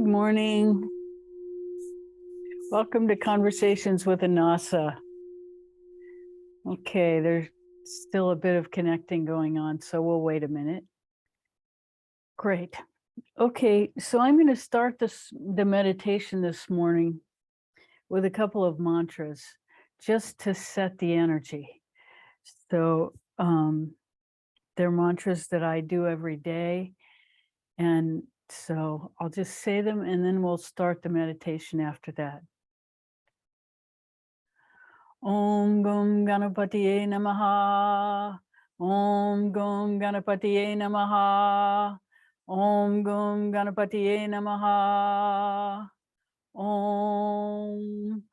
morning. Welcome to Conversations with Anasa. Okay, there's still a bit of connecting going on, so we'll wait a minute. Great. Okay, so I'm going to start the meditation this morning with a couple of mantras just to set the energy. So they're mantras that I do every day. And so I'll just say them and then we'll start the meditation after that. Om Gum Ganapatiye Namaha. Om Gum Ganapatiye Namaha. Om Gum Ganapatiye Namaha. Om.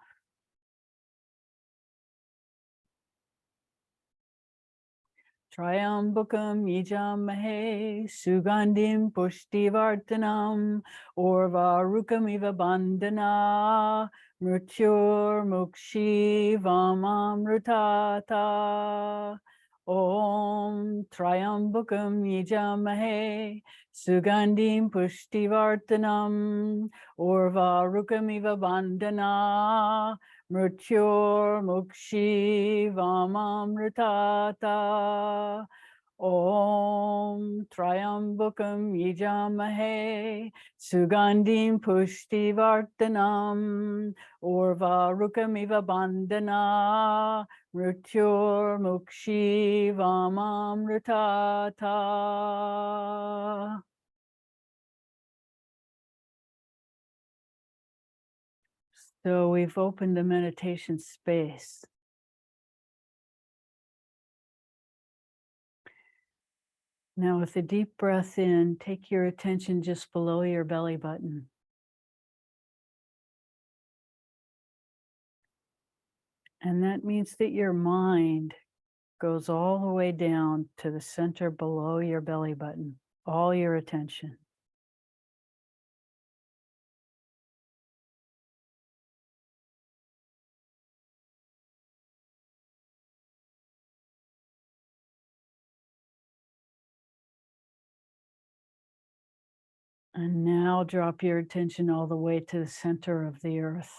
Triambakam yijamahe sugandim pushtivartanam orvarukamiva bandhana mrityur mukshivamamrutata. Om Triambakam yijamahe sugandim pushtivartanam orvarukamiva bandhana mrityur mukshivamamrutata. Om Triambakam yijamahe sugandim pushtivartanam orvarukamiva bandhana mrityur mukshivamamrutata. So we've opened the meditation space. Now with a deep breath in, take your attention just below your belly button. And that means that your mind goes all the way down to the center below your belly button, all your attention. And now drop your attention all the way to the center of the earth.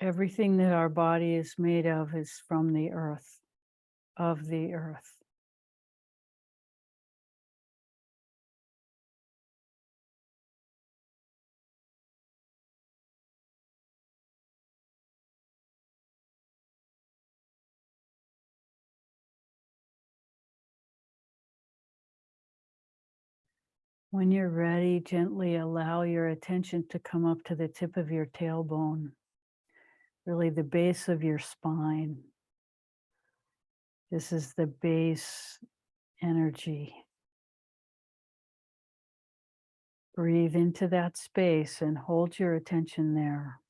Everything that our body is made of is from the earth, of the earth. When you're ready, gently allow your attention to come up to the tip of your tailbone, really the base of your spine. This is the base energy. Breathe into that space and hold your attention there.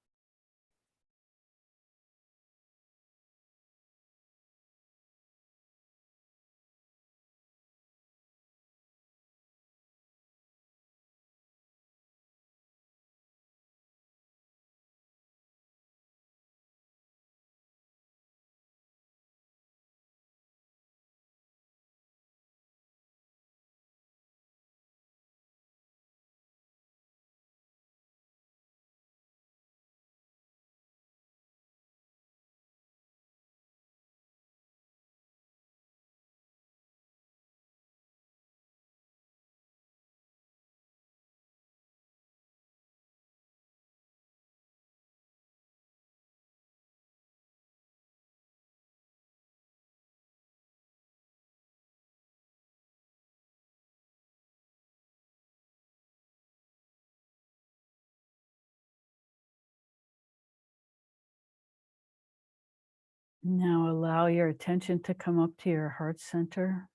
Now allow your attention to come up to your heart center.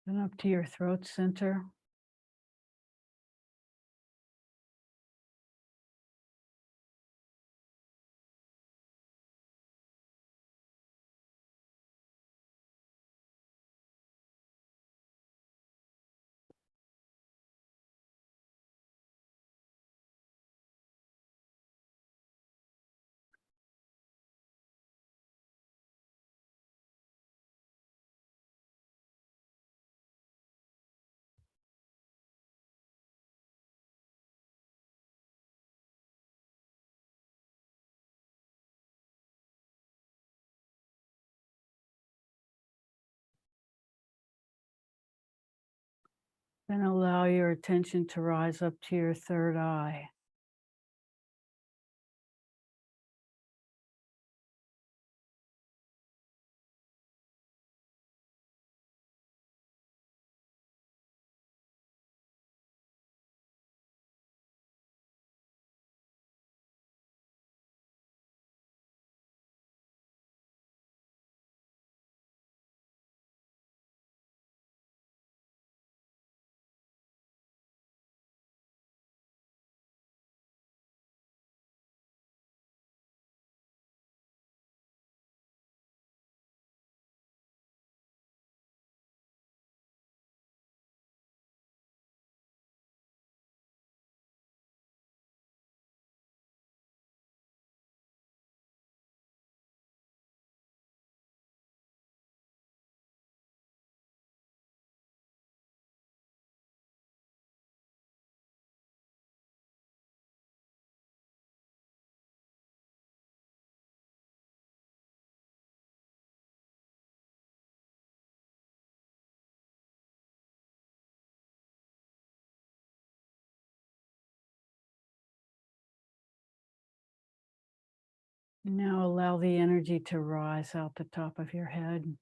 Then up to your throat center. Then allow your attention to rise up to your third eye. Now allow the energy to rise out the top of your head.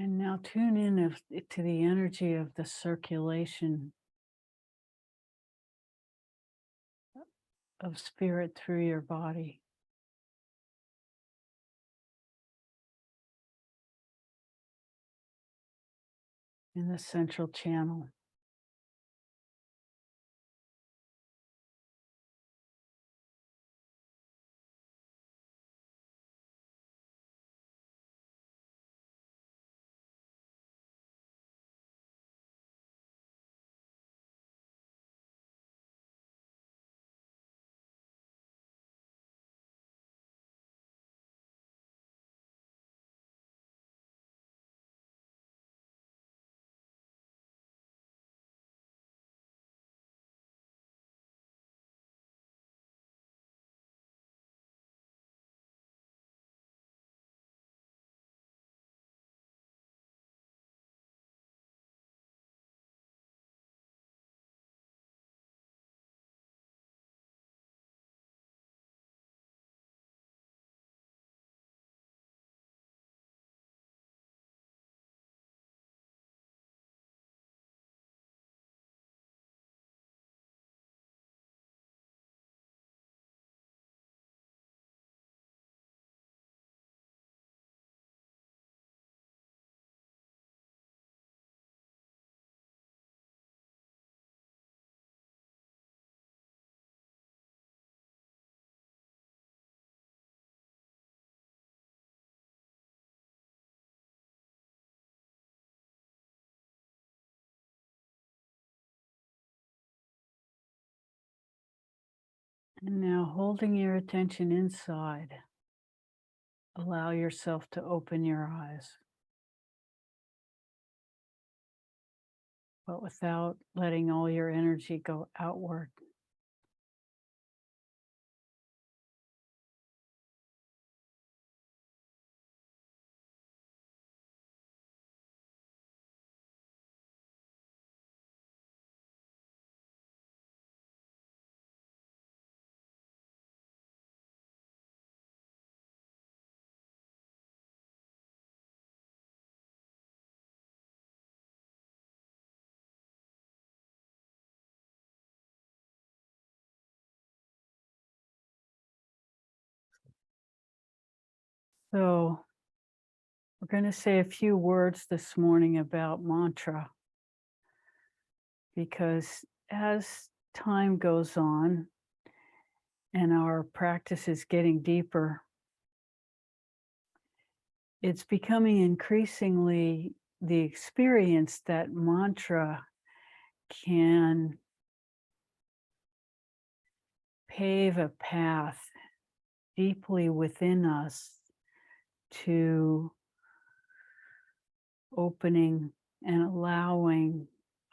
And now tune in to the energy of the circulation of spirit through your body. In the central channel. And now holding your attention inside, allow yourself to open your eyes, but without letting all your energy go outward. So we're going to say a few words this morning about mantra, because as time goes on and our practice is getting deeper, it's becoming increasingly the experience that mantra can pave a path deeply within us to opening and allowing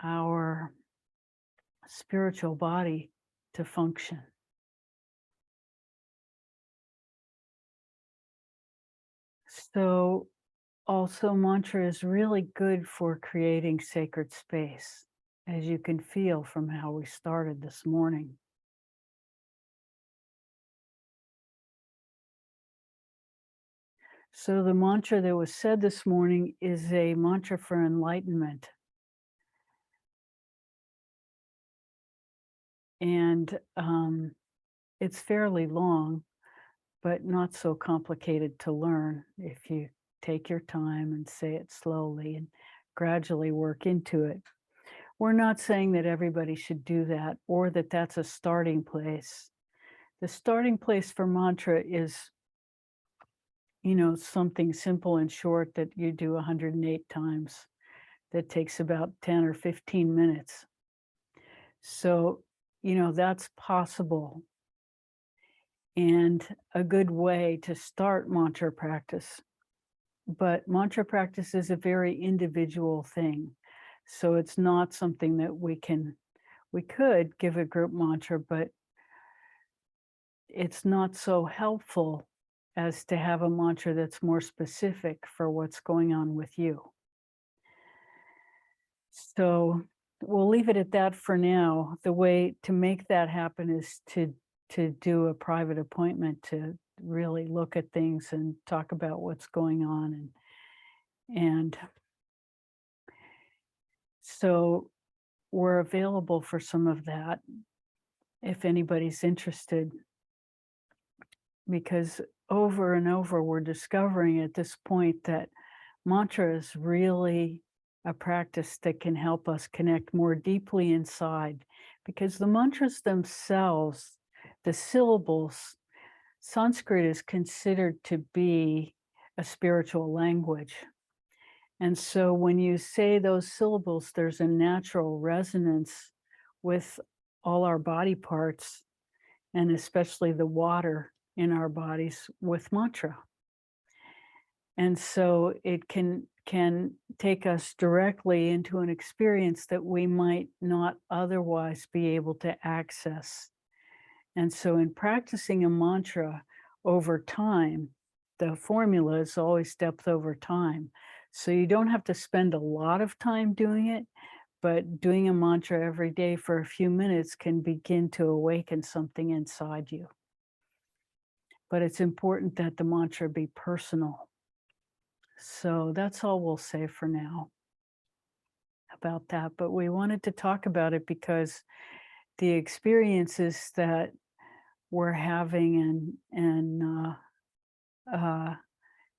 our spiritual body to function. So also mantra is really good for creating sacred space, as you can feel from how we started this morning. So the mantra that was said this morning is a mantra for enlightenment. And it's fairly long, but not so complicated to learn if you take your time and say it slowly and gradually work into it. We're not saying that everybody should do that or that that's a starting place. The starting place for mantra is, something simple and short that you do 108 times. That takes about 10 or 15 minutes. So, that's possible and a good way to start mantra practice. But mantra practice is a very individual thing. So it's not something that we could give a group mantra, but it's not so helpful as to have a mantra that's more specific for what's going on with you. So we'll leave it at that for now. The way to make that happen is to do a private appointment to really look at things and talk about what's going on. And so we're available for some of that if anybody's interested, because over and over we're discovering at this point that mantra is really a practice that can help us connect more deeply inside, because the mantras themselves, the syllables, Sanskrit is considered to be a spiritual language. And so when you say those syllables, there's a natural resonance with all our body parts, and especially the water in our bodies with mantra. And so it can take us directly into an experience that we might not otherwise be able to access. And so in practicing a mantra over time, the formula is always depth over time. So you don't have to spend a lot of time doing it, but doing a mantra every day for a few minutes can begin to awaken something inside you. But it's important that the mantra be personal. So that's all we'll say for now about that. But we wanted to talk about it because the experiences that we're having and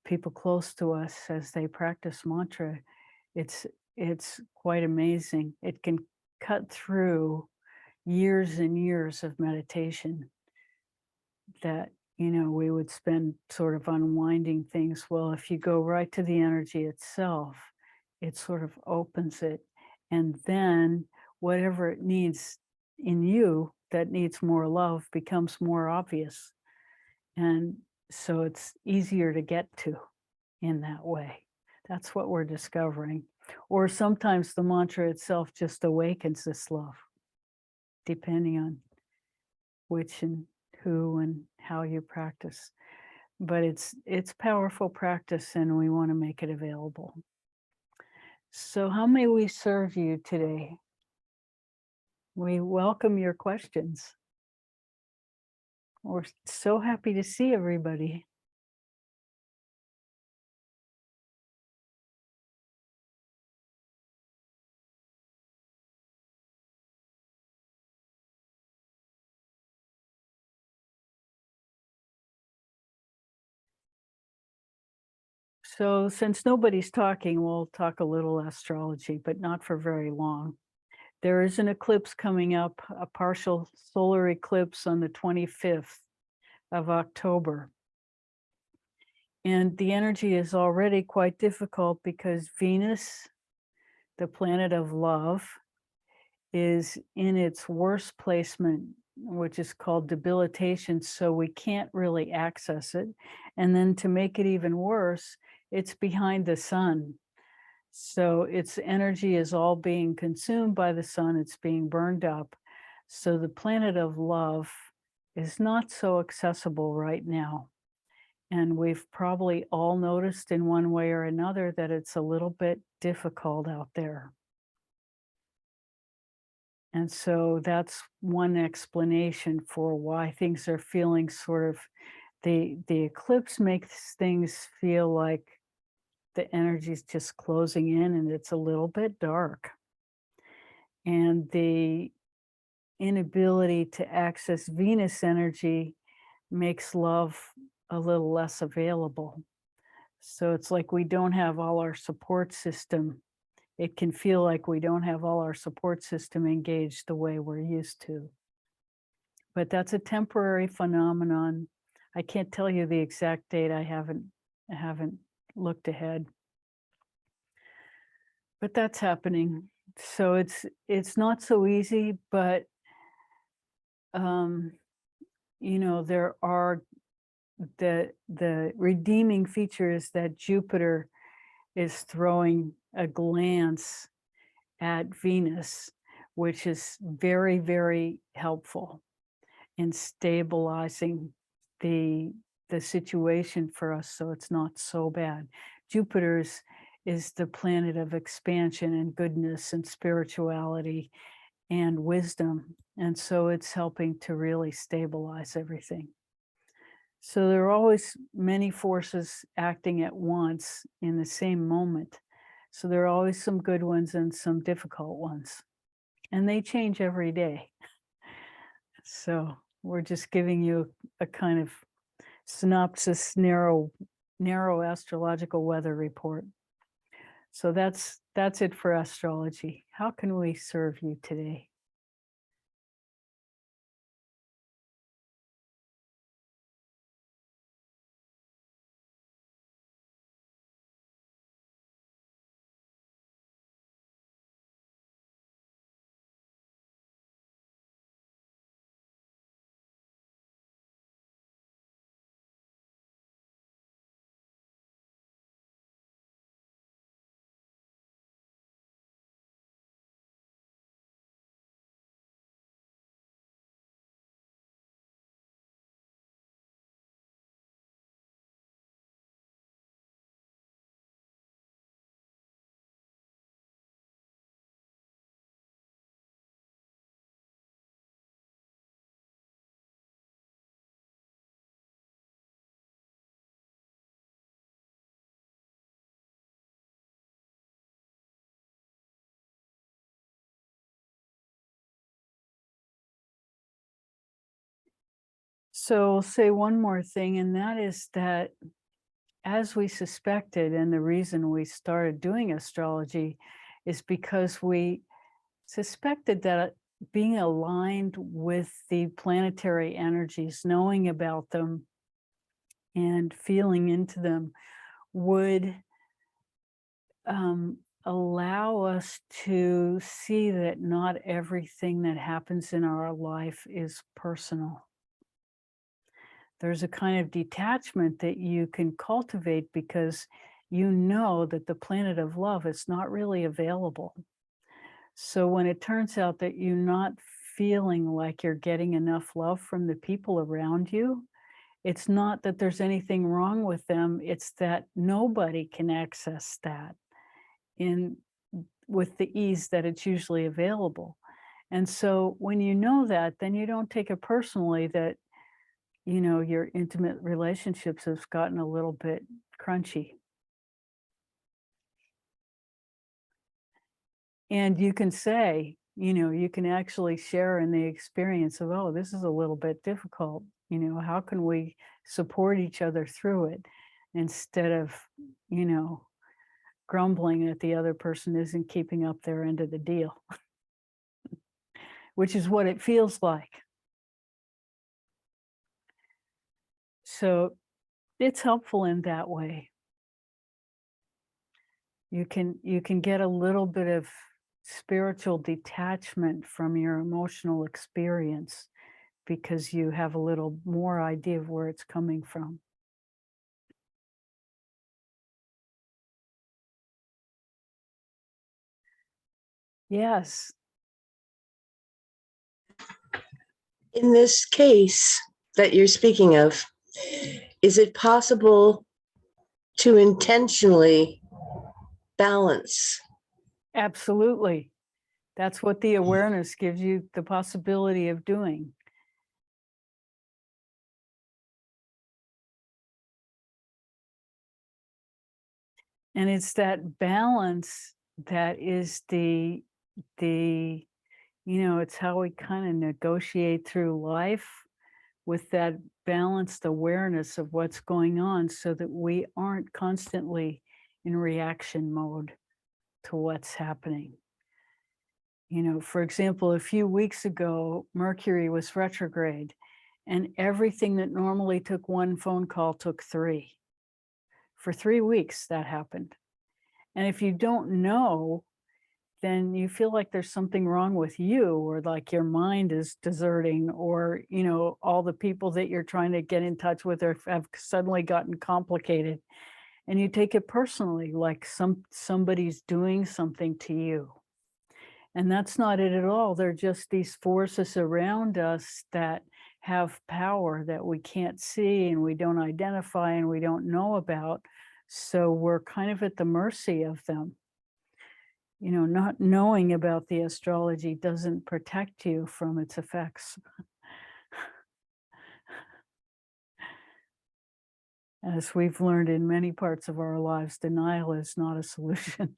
people close to us as they practice mantra, it's quite amazing. It can cut through years and years of meditation that we would spend sort of unwinding things. Well, if you go right to the energy itself, it sort of opens it, and then whatever it needs in you that needs more love becomes more obvious. And so it's easier to get to in that way. That's what we're discovering. Or sometimes the mantra itself just awakens this love, depending on which and who and how you practice. But it's powerful practice, and we want to make it available. So how may we serve you today? We welcome your questions. We're so happy to see everybody. So since nobody's talking, we'll talk a little astrology, but not for very long. There is an eclipse coming up, a partial solar eclipse on the 25th of October. And the energy is already quite difficult because Venus, the planet of love, is in its worst placement, which is called debilitation, so we can't really access it. And then to make it even worse, it's behind the sun. So its energy is all being consumed by the sun, it's being burned up. So the planet of love is not so accessible right now. And we've probably all noticed in one way or another that it's a little bit difficult out there. And so that's one explanation for why things are feeling sort of, the eclipse makes things feel like the energy is just closing in and it's a little bit dark. And the inability to access Venus energy makes love a little less available. So it's like we don't have all our support system. It can feel like we don't have all our support system engaged the way we're used to. But that's a temporary phenomenon. I can't tell you the exact date. I haven't looked ahead. But that's happening. So it's not so easy, but you know, there are the redeeming features that Jupiter is throwing a glance at Venus, which is very, very helpful in stabilizing the situation for us, so it's not so bad. Jupiter is the planet of expansion and goodness and spirituality and wisdom, and so it's helping to really stabilize everything. So there are always many forces acting at once in the same moment. So there are always some good ones and some difficult ones, and they change every day. So we're just giving you a kind of synopsis, narrow astrological weather report. So that's it for astrology. How can we serve you today? So I'll say one more thing, and that is that as we suspected, and the reason we started doing astrology is because we suspected that being aligned with the planetary energies, knowing about them and feeling into them would allow us to see that not everything that happens in our life is personal. There's a kind of detachment that you can cultivate because you know that the planet of love is not really available. So when it turns out that you're not feeling like you're getting enough love from the people around you, it's not that there's anything wrong with them, it's that nobody can access that in with the ease that it's usually available. And so when you know that, then you don't take it personally that, you know, your intimate relationships have gotten a little bit crunchy. And you can say, you know, you can actually share in the experience of, oh, this is a little bit difficult. You know, how can we support each other through it instead of, you know, grumbling that the other person isn't keeping up their end of the deal, which is what it feels like. So it's helpful in that way. You can get a little bit of spiritual detachment from your emotional experience because you have a little more idea of where it's coming from. Yes, In this case that you're speaking of, is it possible to intentionally balance? absolutely. That's what the awareness gives you the possibility of doing. And it's that balance that is the you know, it's how we kind of negotiate through life with that balanced awareness of what's going on so that we aren't constantly in reaction mode to what's happening. You know, for example, a few weeks ago, Mercury was retrograde, and everything that normally took one phone call took 3. For 3 weeks, that happened. And if you don't know, then you feel like there's something wrong with you, or like your mind is deserting, or, you know, all the people that you're trying to get in touch with have suddenly gotten complicated. And you take it personally, like somebody's doing something to you. And that's not it at all. They're just these forces around us that have power that we can't see and we don't identify and we don't know about. So we're kind of at the mercy of them. You know, not knowing about the astrology doesn't protect you from its effects. As we've learned in many parts of our lives, denial is not a solution.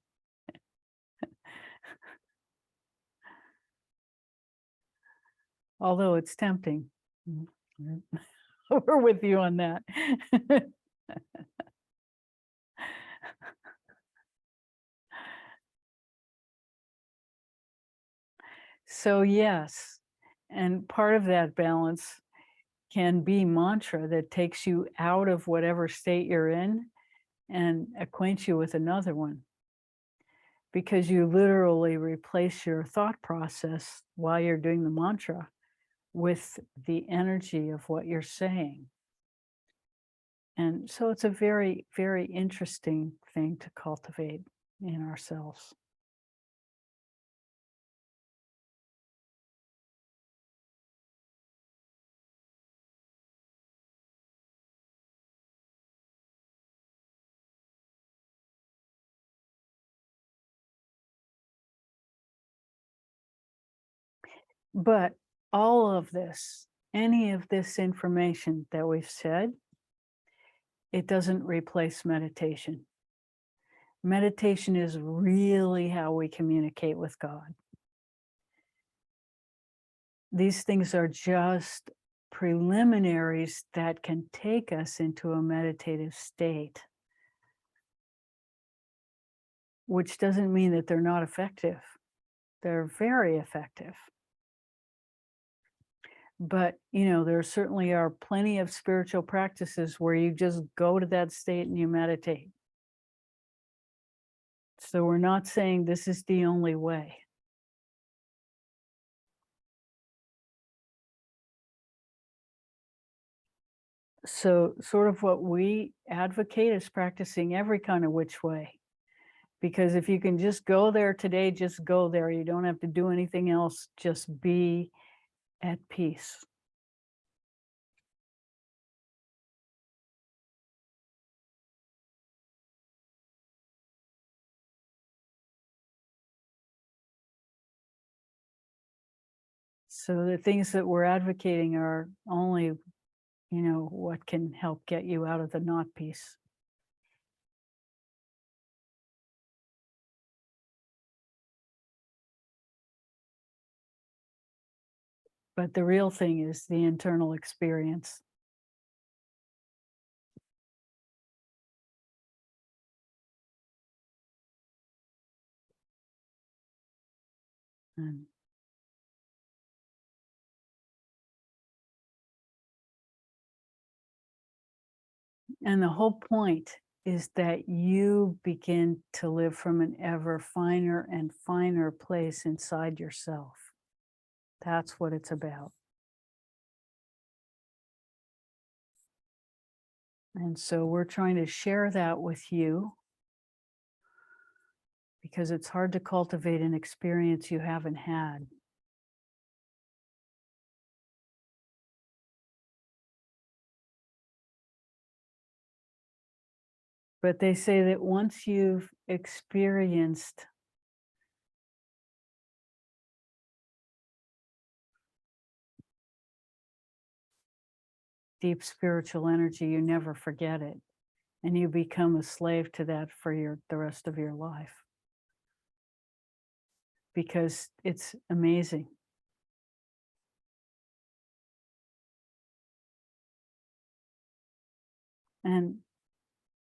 Although it's tempting. We're with you on that. So yes, and part of that balance can be mantra that takes you out of whatever state you're in and acquaints you with another one. Because you literally replace your thought process while you're doing the mantra with the energy of what you're saying. And so it's a very, very interesting thing to cultivate in ourselves. But all of this, any of this information that we've said, it doesn't replace meditation. Meditation is really how we communicate with God. These things are just preliminaries that can take us into a meditative state, which doesn't mean that they're not effective. They're very effective. But, you know, there certainly are plenty of spiritual practices where you just go to that state and you meditate. So we're not saying this is the only way. So sort of what we advocate is practicing every kind of which way. Because if you can just go there today, just go there. You don't have to do anything else. Just be at peace. So the things that we're advocating are only, what can help get you out of the not peace. But the real thing is the internal experience. And the whole point is that you begin to live from an ever finer and finer place inside yourself. That's what it's about. And so we're trying to share that with you because it's hard to cultivate an experience you haven't had. But they say that once you've experienced deep spiritual energy, you never forget it. And you become a slave to that for the rest of your life. Because it's amazing. And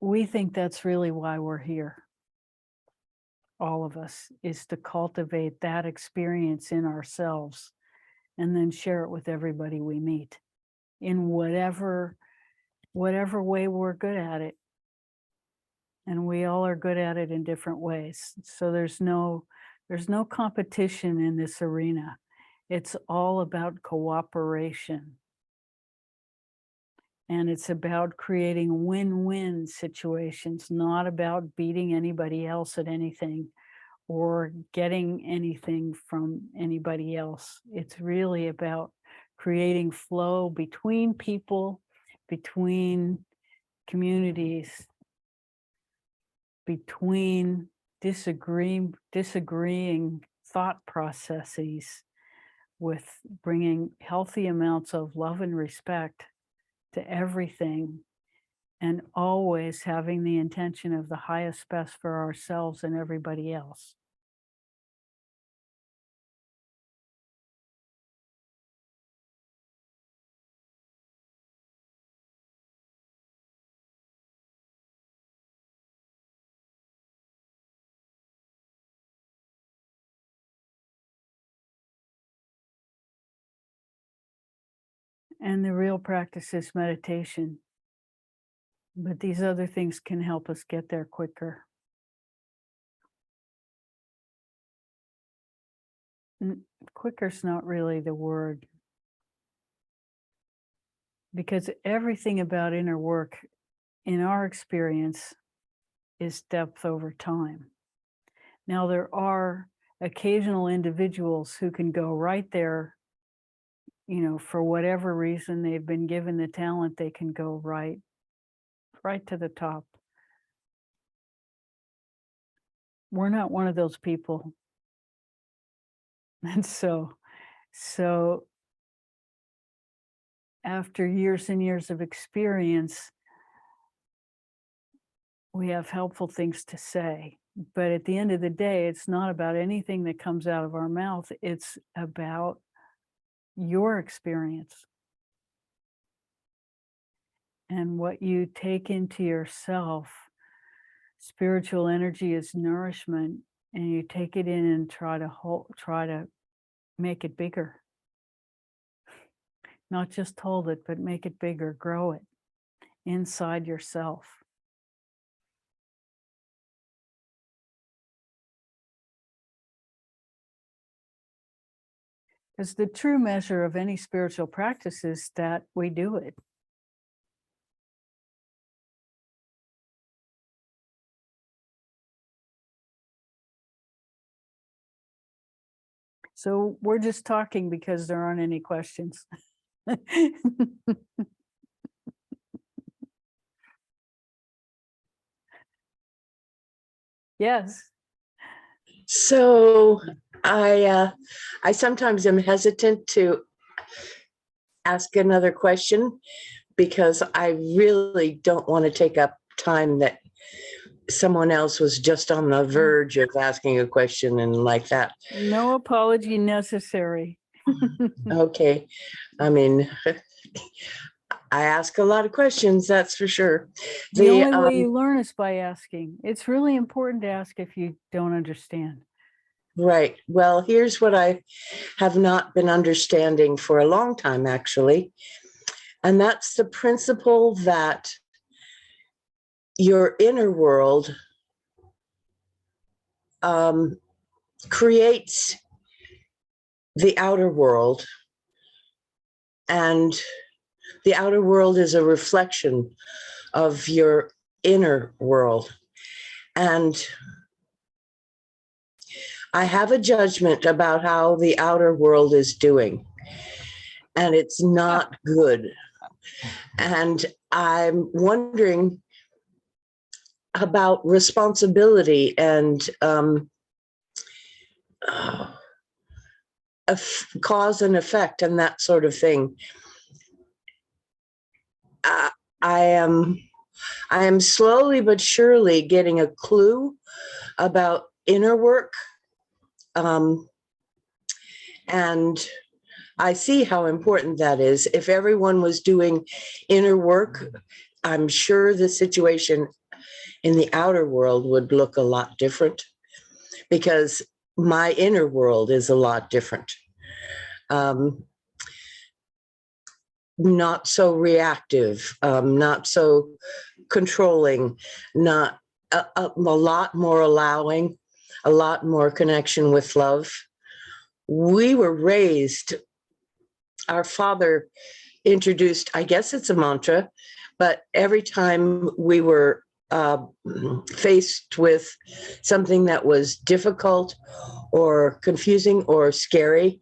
we think that's really why we're here. All of us, is to cultivate that experience in ourselves and then share it with everybody we meet in whatever way we're good at it. And we all are good at it in different ways. So there's no competition in this arena. It's all about cooperation. And it's about creating win-win situations, not about beating anybody else at anything or getting anything from anybody else. It's really about creating flow between people, between communities, between disagreeing thought processes, with bringing healthy amounts of love and respect to everything, and always having the intention of the highest best for ourselves and everybody else. And the real practice is meditation. But these other things can help us get there quicker. Quicker's not really the word. Because everything about inner work, in our experience, is depth over time. Now, there are occasional individuals who can go right there, for whatever reason they've been given the talent, they can go right to the top. We're not one of those people. And so after years and years of experience, we have helpful things to say. But at the end of the day, it's not about anything that comes out of our mouth. It's about your experience. And what you take into yourself. Spiritual energy is nourishment, and you take it in and try to make it bigger. Not just hold it, but make it bigger, grow it inside yourself. Because the true measure of any spiritual practice is that we do it. So we're just talking because there aren't any questions. Yes. So I sometimes am hesitant to ask another question because I really don't want to take up time that someone else was just on the verge of asking a question and like that. No apology necessary. Okay. I mean, I ask a lot of questions, that's for sure. The only way you learn is by asking. It's really important to ask if you don't understand. Right. Well, here's what I have not been understanding for a long time, actually. And that's the principle that your inner world creates the outer world, and the outer world is a reflection of your inner world. And I have a judgment about how the outer world is doing, and it's not good. And I'm wondering about responsibility and cause and effect and that sort of thing. I am slowly but surely getting a clue about inner work, and I see how important that is. If everyone was doing inner work, I'm sure the situation in the outer world would look a lot different, because my inner world is a lot different. Not so reactive, not so controlling, not a lot more allowing, a lot more connection with love. We were raised, our father introduced, I guess it's a mantra, but every time we were faced with something that was difficult or confusing or scary,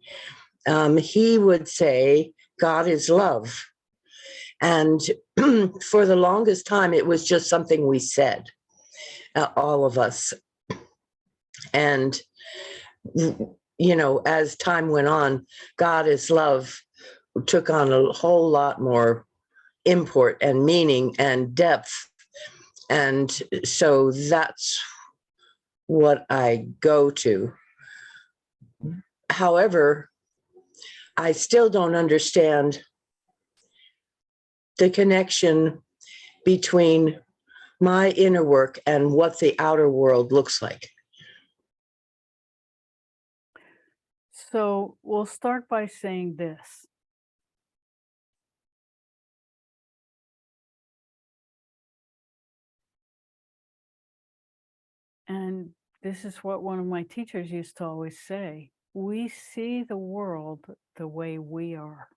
he would say, God is love. And for the longest time, it was just something we said, all of us. And, you know, as time went on, God is love took on a whole lot more import and meaning and depth. And so that's what I go to. However, I still don't understand the connection between my inner work and what the outer world looks like. So we'll start by saying this. And this is what one of my teachers used to always say. We see the world the way we are.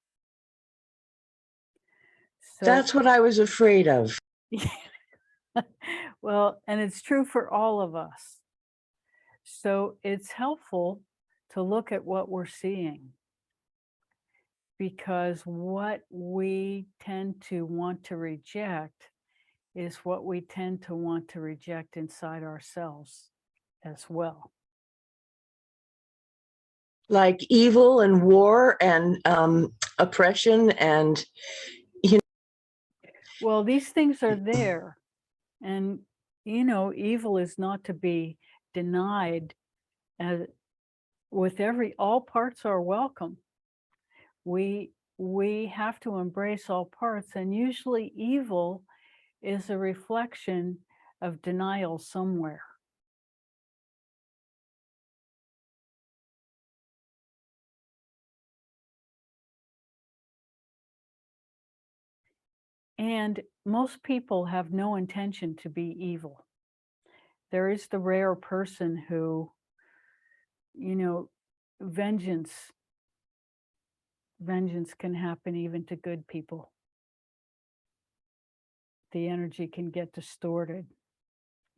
So, That's what I was afraid of. well, and it's true for all of us. So it's helpful to look at what we're seeing, because what we tend to want to reject is what we tend to want to reject inside ourselves as well. Like evil and war and oppression and, you know. Well, these things are there. And, you know, evil is not to be denied. With all parts are welcome. We have to embrace all parts, and usually evil is a reflection of denial somewhere. And most people have no intention to be evil. There is the rare person who, you know, vengeance vengeance can happen even to good people. The energy can get distorted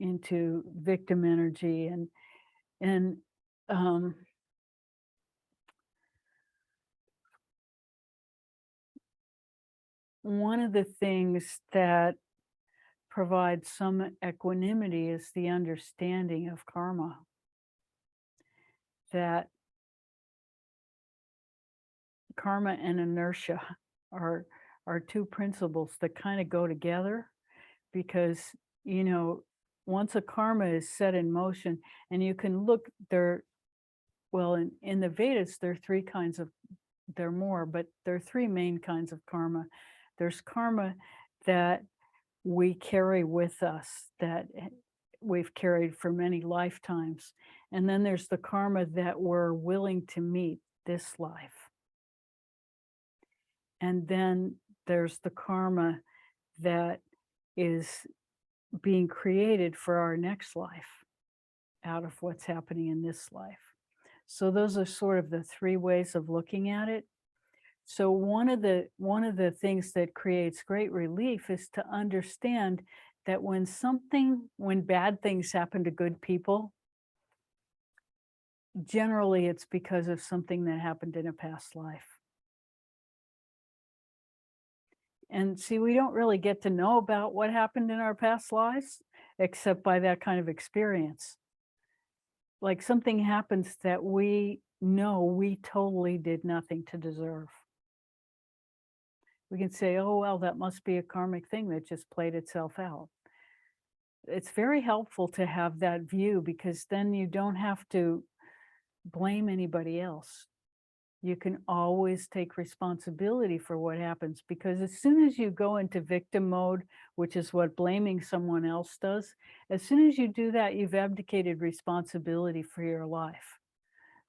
into victim energy and um, one of the things that provides some equanimity is the understanding of karma, that karma and inertia are two principles that kind of go together, because once a karma is set in motion, and you can look there, well, in the Vedas there are three kinds of, there are more, but there are three main kinds of karma. There's karma that we carry with us, that we've carried for many lifetimes. And then there's the karma that we're willing to meet this life. And then there's the karma that is being created for our next life out of what's happening in this life. So those are sort of the three ways of looking at it. So one of the things that creates great relief is to understand that when bad things happen to good people, generally it's because of something that happened in a past life. And see, we don't really get to know about what happened in our past lives, except by that kind of experience. Like something happens that we know we totally did nothing to deserve. We can say, oh, well, that must be a karmic thing that just played itself out. It's very helpful to have that view, because then you don't have to blame anybody else. You can always take responsibility for what happens, because as soon as you go into victim mode, which is what blaming someone else does, as soon as you do that, you've abdicated responsibility for your life.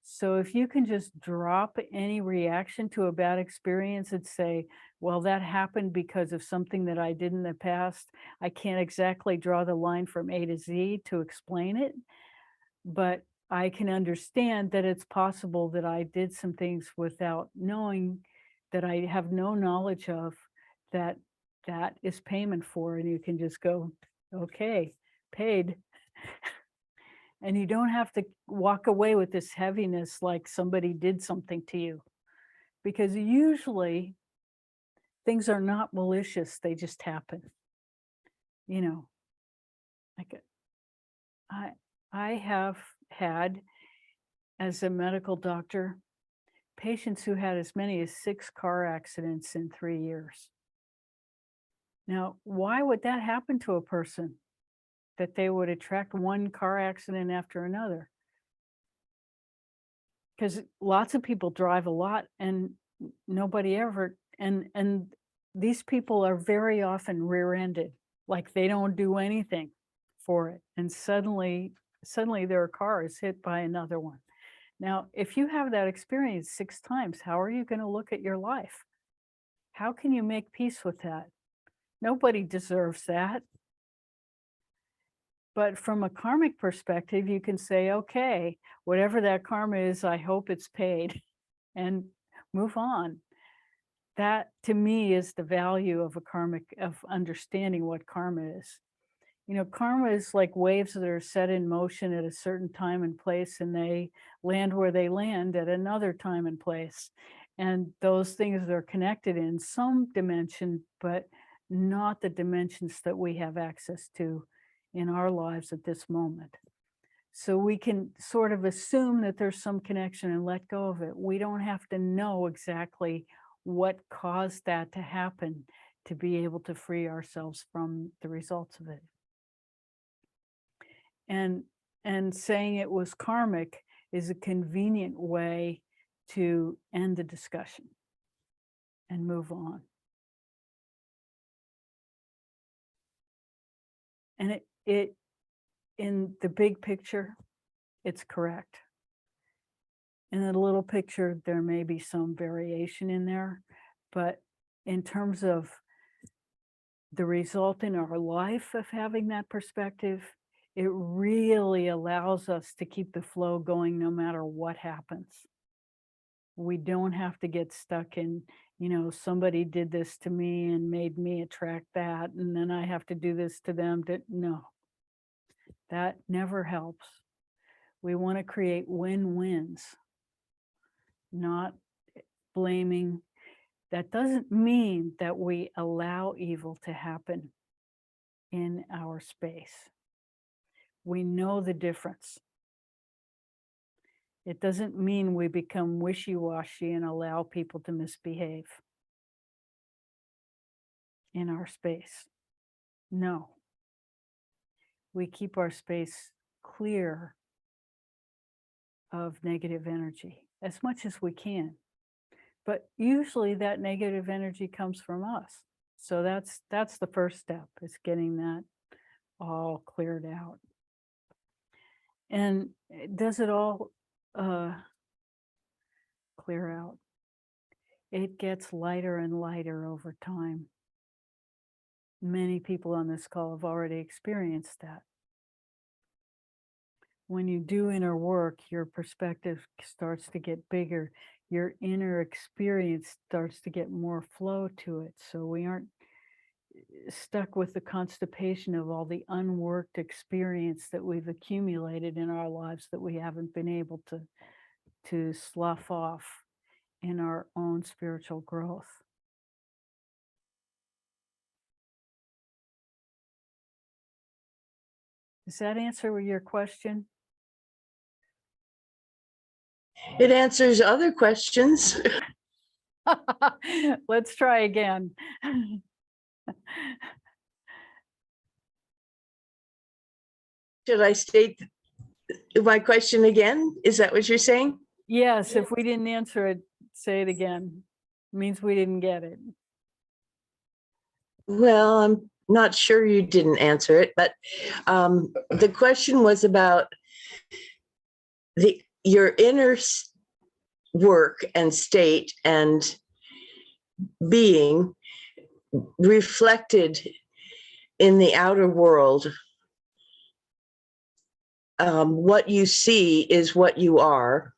So if you can just drop any reaction to a bad experience and say, well, that happened because of something that I did in the past. I can't exactly draw the line from A to Z to explain it, but I can understand that it's possible that I did some things without knowing, that I have no knowledge of, that is payment for, and you can just go, okay, paid. And you don't have to walk away with this heaviness like somebody did something to you, because usually things are not malicious, they just happen. Like I have had, as a medical doctor, patients who had as many as 6 car accidents in 3 years. Now, why would that happen to a person, that they would attract one car accident after another? Because lots of people drive a lot and nobody ever, and these people are very often rear-ended, like they don't do anything for it. And suddenly their car is hit by another one. Now, if you have that experience 6 times, how are you going to look at your life? How can you make peace with that? Nobody deserves that. But from a karmic perspective, you can say, okay, whatever that karma is, I hope it's paid, and move on. That, to me, is the value of of understanding what karma is. Karma is like waves that are set in motion at a certain time and place, and they land where they land at another time and place. And those things are connected in some dimension, but not the dimensions that we have access to in our lives at this moment. So we can sort of assume that there's some connection and let go of it. We don't have to know exactly what caused that to happen to be able to free ourselves from the results of it. And saying it was karmic is a convenient way to end the discussion and move on. And it in the big picture, it's correct. In the little picture, there may be some variation in there, but in terms of the result in our life of having that perspective, it really allows us to keep the flow going no matter what happens. We don't have to get stuck in, somebody did this to me and made me attract that, and then I have to do this to them. No, that never helps. We want to create win-wins, not blaming. That doesn't mean that we allow evil to happen in our space. We know the difference. It doesn't mean we become wishy-washy and allow people to misbehave in our space. No. We keep our space clear of negative energy as much as we can. But usually that negative energy comes from us. So that's the first step, is getting that all cleared out. And does it all clear out? It gets lighter and lighter over time. Many people on this call have already experienced that. When you do inner work, your perspective starts to get bigger. Your inner experience starts to get more flow to it. So we aren't stuck with the constipation of all the unworked experience that we've accumulated in our lives that we haven't been able to slough off in our own spiritual growth. Does that answer your question? It answers other questions. Let's try again. Should I state my question again? Is that what you're saying? Yes, if we didn't answer it, say it again. It means we didn't get it. Well, I'm not sure you didn't answer it, but the question was about your inner work and state and being reflected in the outer world. What you see is what you are.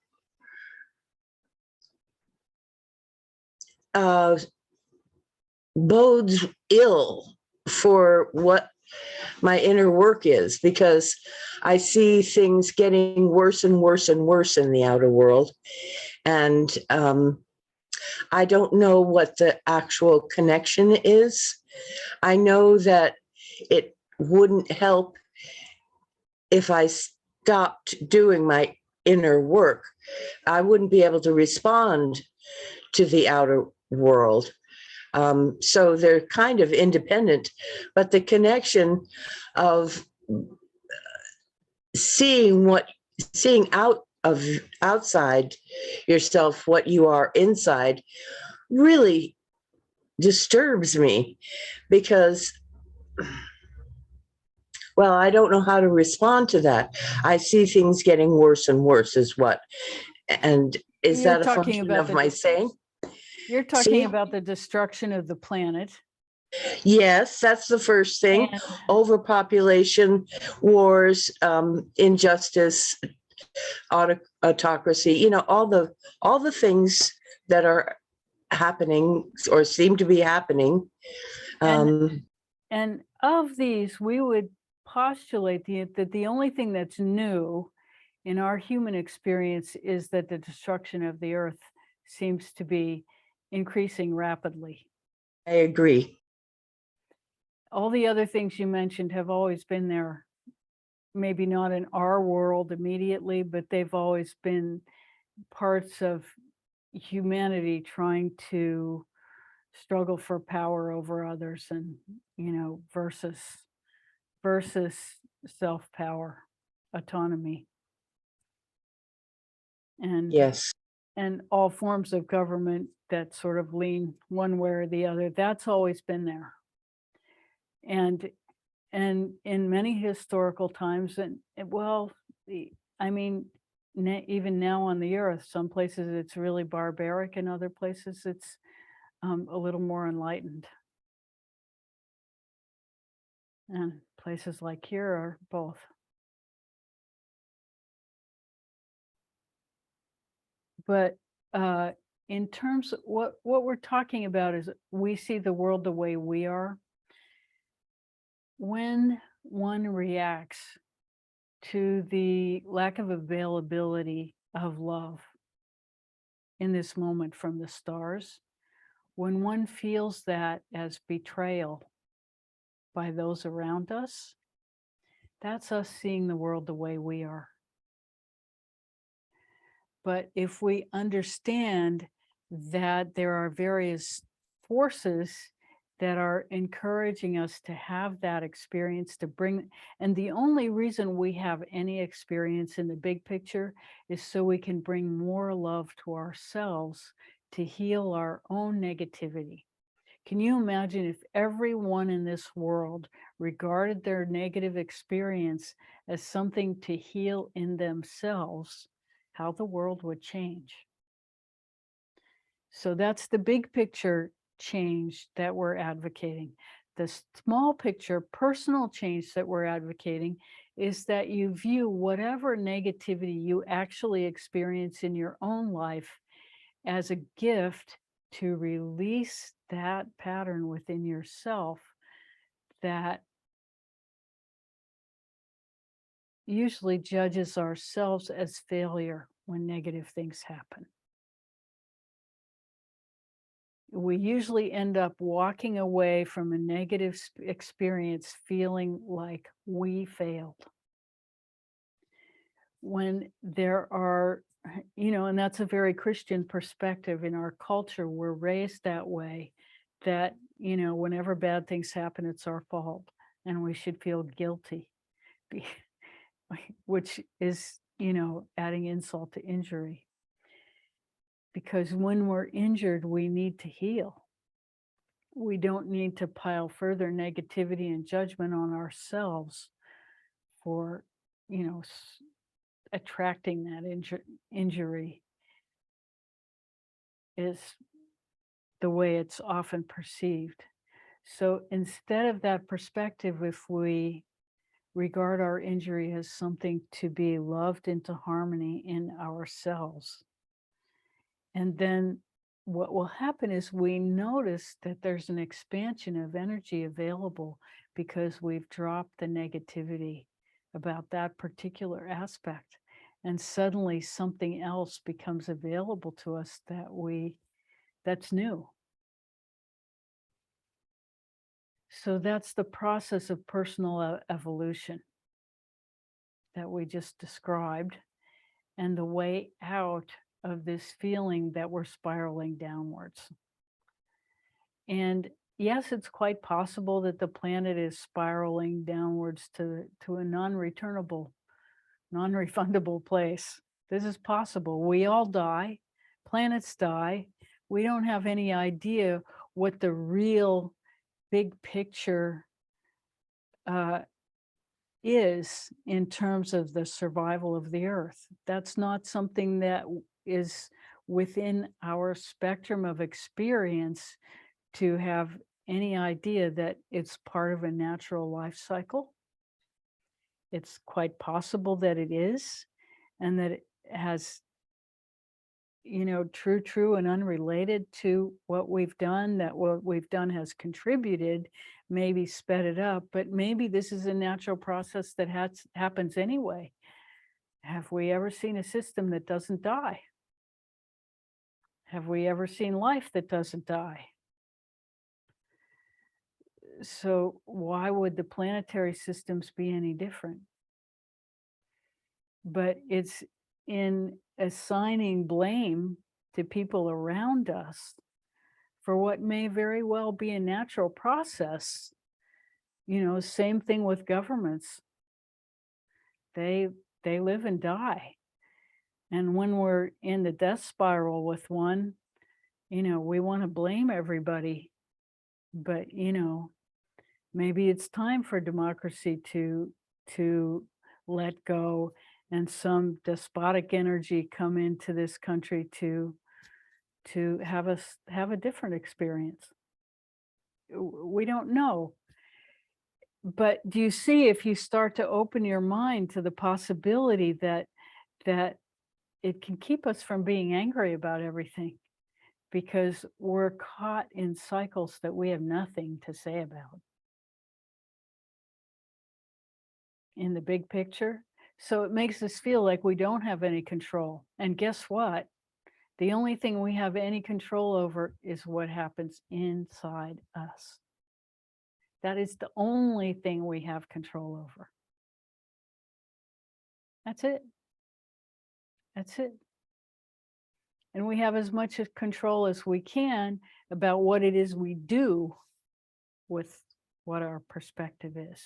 Bodes ill for what my inner work is, because I see things getting worse and worse and worse in the outer world. And I don't know what the actual connection is. I know that it wouldn't help if I stopped doing my inner work. I wouldn't be able to respond to the outer world. So they're kind of independent, but the connection of seeing out of outside yourself what you are inside really disturbs me, because, well, I don't know how to respond to that. I see things getting worse and worse and is You're that a talking function about of my saying? You're talking See? about the destruction of the planet. Yes, that's the first thing. And Overpopulation, wars, injustice, autocracy, all the things that are happening or seem to be happening. and of these, we would postulate that the only thing that's new in our human experience is that the destruction of the earth seems to be increasing rapidly. I agree. All the other things you mentioned have always been there, maybe not in our world immediately, but they've always been parts of humanity trying to struggle for power over others, and versus self-power, autonomy, and Yes. and all forms of government that sort of lean one way or the other. That's always been there. And in many historical times, even now on the earth, some places it's really barbaric, and other places it's a little more enlightened. And places like here are both. But in terms of what we're talking about is we see the world the way we are. When one reacts to the lack of availability of love in this moment from the stars, when one feels that as betrayal by those around us, that's us seeing the world the way we are. But if we understand that there are various forces that are encouraging us to have that experience, to bring, and the only reason we have any experience in the big picture is so we can bring more love to ourselves to heal our own negativity. Can you imagine if everyone in this world regarded their negative experience as something to heal in themselves, how the world would change? So that's the big picture change that we're advocating. The small picture personal change that we're advocating is that you view whatever negativity you actually experience in your own life as a gift to release that pattern within yourself that usually judges ourselves as failure when negative things happen. We usually end up walking away from a negative experience feeling like we failed. When there are, and that's a very Christian perspective in our culture. We're raised that way, that, whenever bad things happen, it's our fault and we should feel guilty, which is, adding insult to injury. Because when we're injured, we need to heal. We don't need to pile further negativity and judgment on ourselves for, attracting that injury is the way it's often perceived. So instead of that perspective, if we regard our injury as something to be loved into harmony in ourselves, and then what will happen is we notice that there's an expansion of energy available because we've dropped the negativity about that particular aspect. And suddenly something else becomes available to us that's new. So that's the process of personal evolution that we just described, and the way out of this feeling that we're spiraling downwards. And yes, it's quite possible that the planet is spiraling downwards to a non-returnable, non-refundable place. This is possible. We all die, planets die. We don't have any idea what the real big picture is in terms of the survival of the Earth. That's not something that is within our spectrum of experience to have any idea that it's part of a natural life cycle. It's quite possible that it is, and that it has, true and unrelated to what we've done, that what we've done has contributed, maybe sped it up, but maybe this is a natural process that happens anyway. Have we ever seen a system that doesn't die? Have we ever seen life that doesn't die? So why would the planetary systems be any different? But it's in assigning blame to people around us for what may very well be a natural process. Same thing with governments. They live and die. And when we're in the death spiral with one, we want to blame everybody. But, maybe it's time for democracy to let go and some despotic energy come into this country to have us have a different experience. We don't know. But do you see, if you start to open your mind to the possibility that it can keep us from being angry about everything because we're caught in cycles that we have nothing to say about in the big picture. So it makes us feel like we don't have any control. And guess what? The only thing we have any control over is what happens inside us. That is the only thing we have control over. That's it. That's it. And we have as much control as we can about what it is we do with what our perspective is.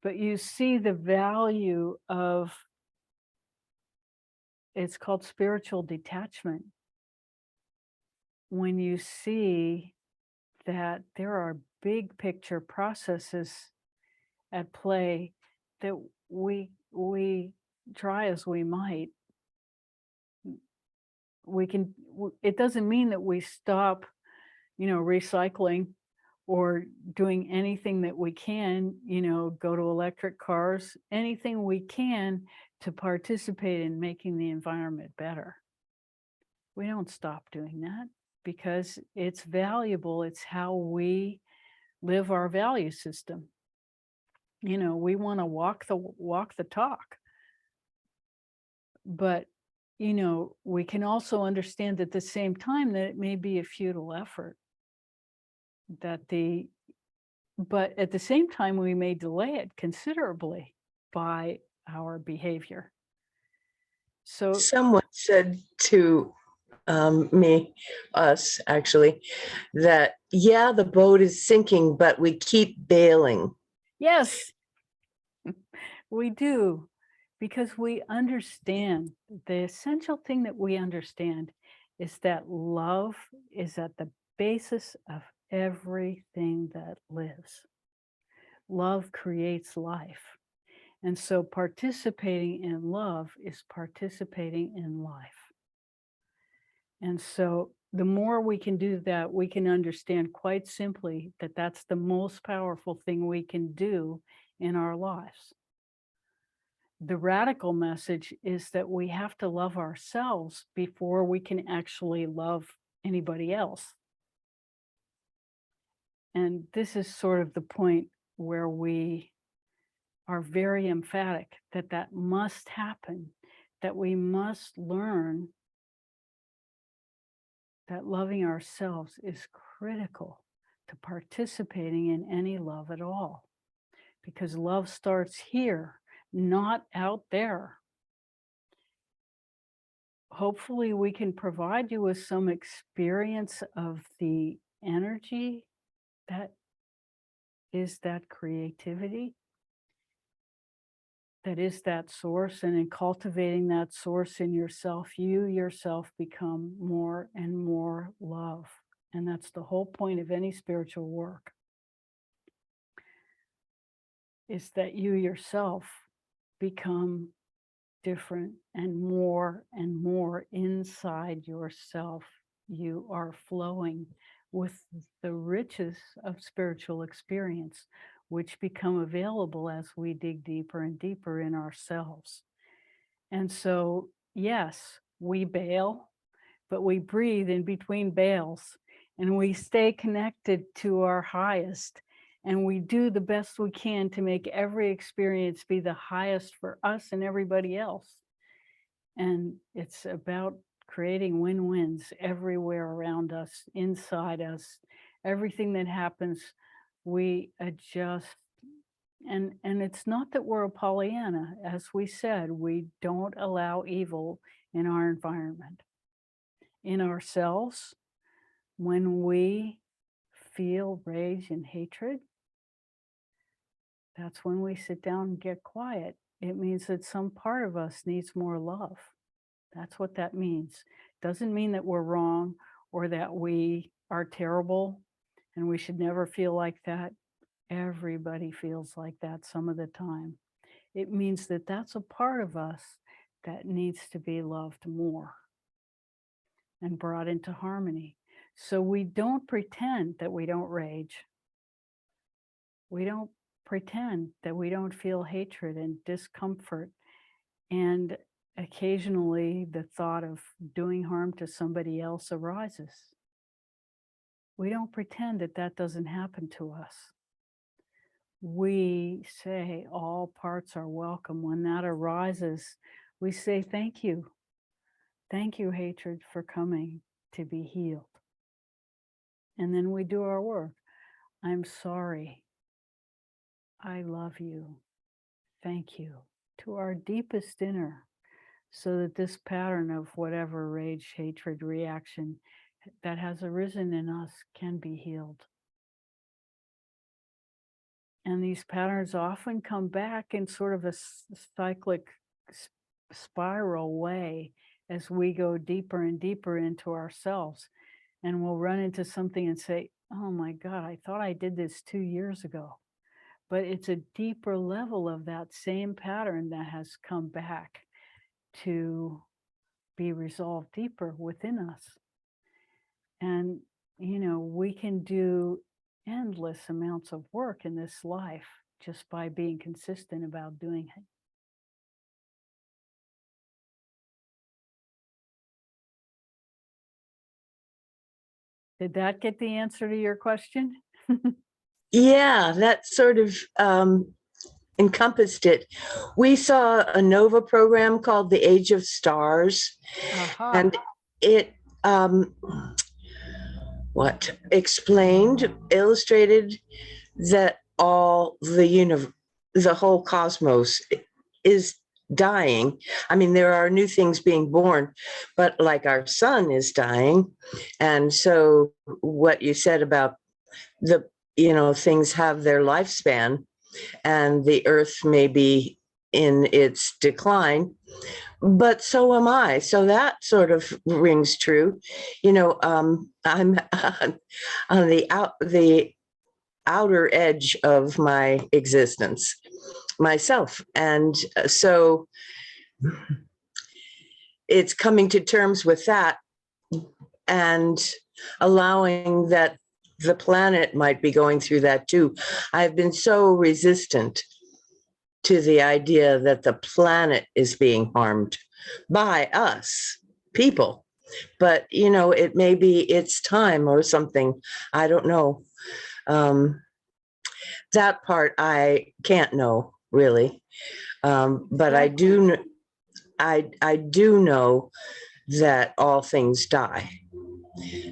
But you see the value of, it's called spiritual detachment. When you see that there are big picture processes at play that we try as we might, it doesn't mean that we stop, recycling or doing anything that we can, go to electric cars, anything we can to participate in making the environment better. We don't stop doing that because it's valuable. It's how we live our value system. We want to walk the talk. But, we can also understand at the same time that it may be a futile effort. But at the same time, we may delay it considerably by our behavior. So Someone said to us actually, that, yeah, the boat is sinking, but we keep bailing. yes, we do, because we understand, the essential thing that we understand is that love is at the basis of everything that lives. Love creates life. And so participating in love is participating in life. And so the more we can do that, we can understand quite simply that that's the most powerful thing we can do in our lives. The radical message is that we have to love ourselves before we can actually love anybody else. And this is sort of the point where we are very emphatic that that must happen, that we must learn that loving ourselves is critical to participating in any love at all, because love starts here, not out there. Hopefully we can provide you with some experience of the energy that is that creativity, that is that source. And in cultivating that source in yourself, you yourself become more and more love. And that's the whole point of any spiritual work, is that you yourself become different and more inside yourself. You are flowing with the riches of spiritual experience, which become available as we dig deeper and deeper in ourselves. And so, yes, we bail, but we breathe in between bails, and we stay connected to our highest, and we do the best we can to make every experience be the highest for us and everybody else. And it's about creating win-wins everywhere around us, inside us. Everything that happens, we adjust. And it's not that we're a Pollyanna. As we said, we don't allow evil in our environment. In ourselves, when we feel rage and hatred, that's when we sit down and get quiet. It means that some part of us needs more love. That's what that means. Doesn't mean that we're wrong or that we are terrible and we should never feel like that. Everybody feels like that some of the time. It means that that's a part of us that needs to be loved more and brought into harmony. So we don't pretend that we don't rage. We don't pretend that we don't feel hatred and discomfort. And occasionally the thought of doing harm to somebody else arises. We don't pretend that that doesn't happen to us. We say all parts are welcome. When that arises, we say, thank you. Thank you, hatred, for coming to be healed. And then we do our work. I'm sorry. I love you. Thank you. To our deepest inner, so that this pattern of whatever rage, hatred, reaction that has arisen in us can be healed. And these patterns often come back in sort of a cyclic spiral way as we go deeper and deeper into ourselves. And we'll run into something and say, oh my God, I thought I did this 2 years ago. But it's a deeper level of that same pattern that has come back to be resolved deeper within us. And, we can do endless amounts of work in this life just by being consistent about doing it. Did that get the answer to your question? Yeah, that sort of encompassed it. We saw a NOVA program called The Age of Stars, Aha. and it illustrated that the whole cosmos is dying. I mean, there are new things being born, but like our sun is dying. And so what you said about things have their lifespan, and the earth may be in its decline, but so am I. So that sort of rings true. I'm on the outer edge of my existence myself. And so it's coming to terms with that and allowing that the planet might be going through that too. I've been so resistant to the idea that the planet is being harmed by us people. But, it may be its time or something. I don't know. That part I can't know really. But I do know that all things die.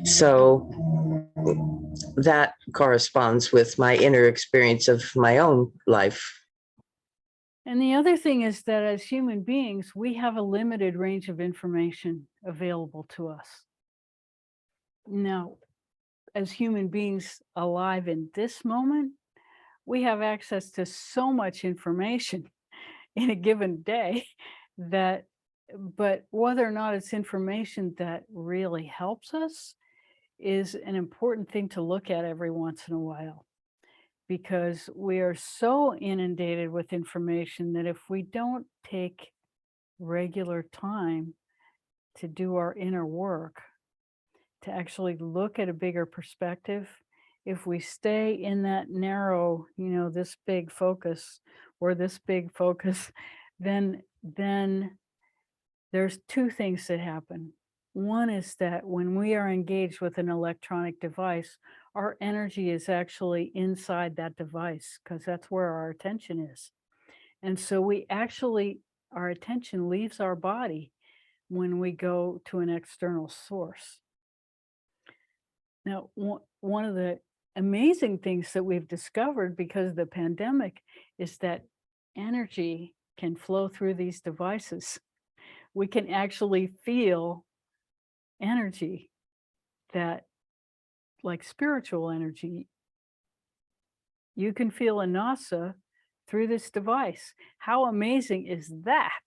So that corresponds with my inner experience of my own life. And the other thing is that as human beings, we have a limited range of information available to us. Now, as human beings alive in this moment, we have access to so much information in a given day but whether or not it's information that really helps us is an important thing to look at every once in a while, because we are so inundated with information that if we don't take regular time to do our inner work, to actually look at a bigger perspective, if we stay in that narrow, this big focus or this big focus, then there's two things that happen. One is that when we are engaged with an electronic device, our energy is actually inside that device because that's where our attention is. And so our attention leaves our body when we go to an external source. Now, one of the amazing things that we've discovered because of the pandemic is that energy can flow through these devices. We can actually feel energy like spiritual energy. You can feel a nasa through this device. How amazing is that?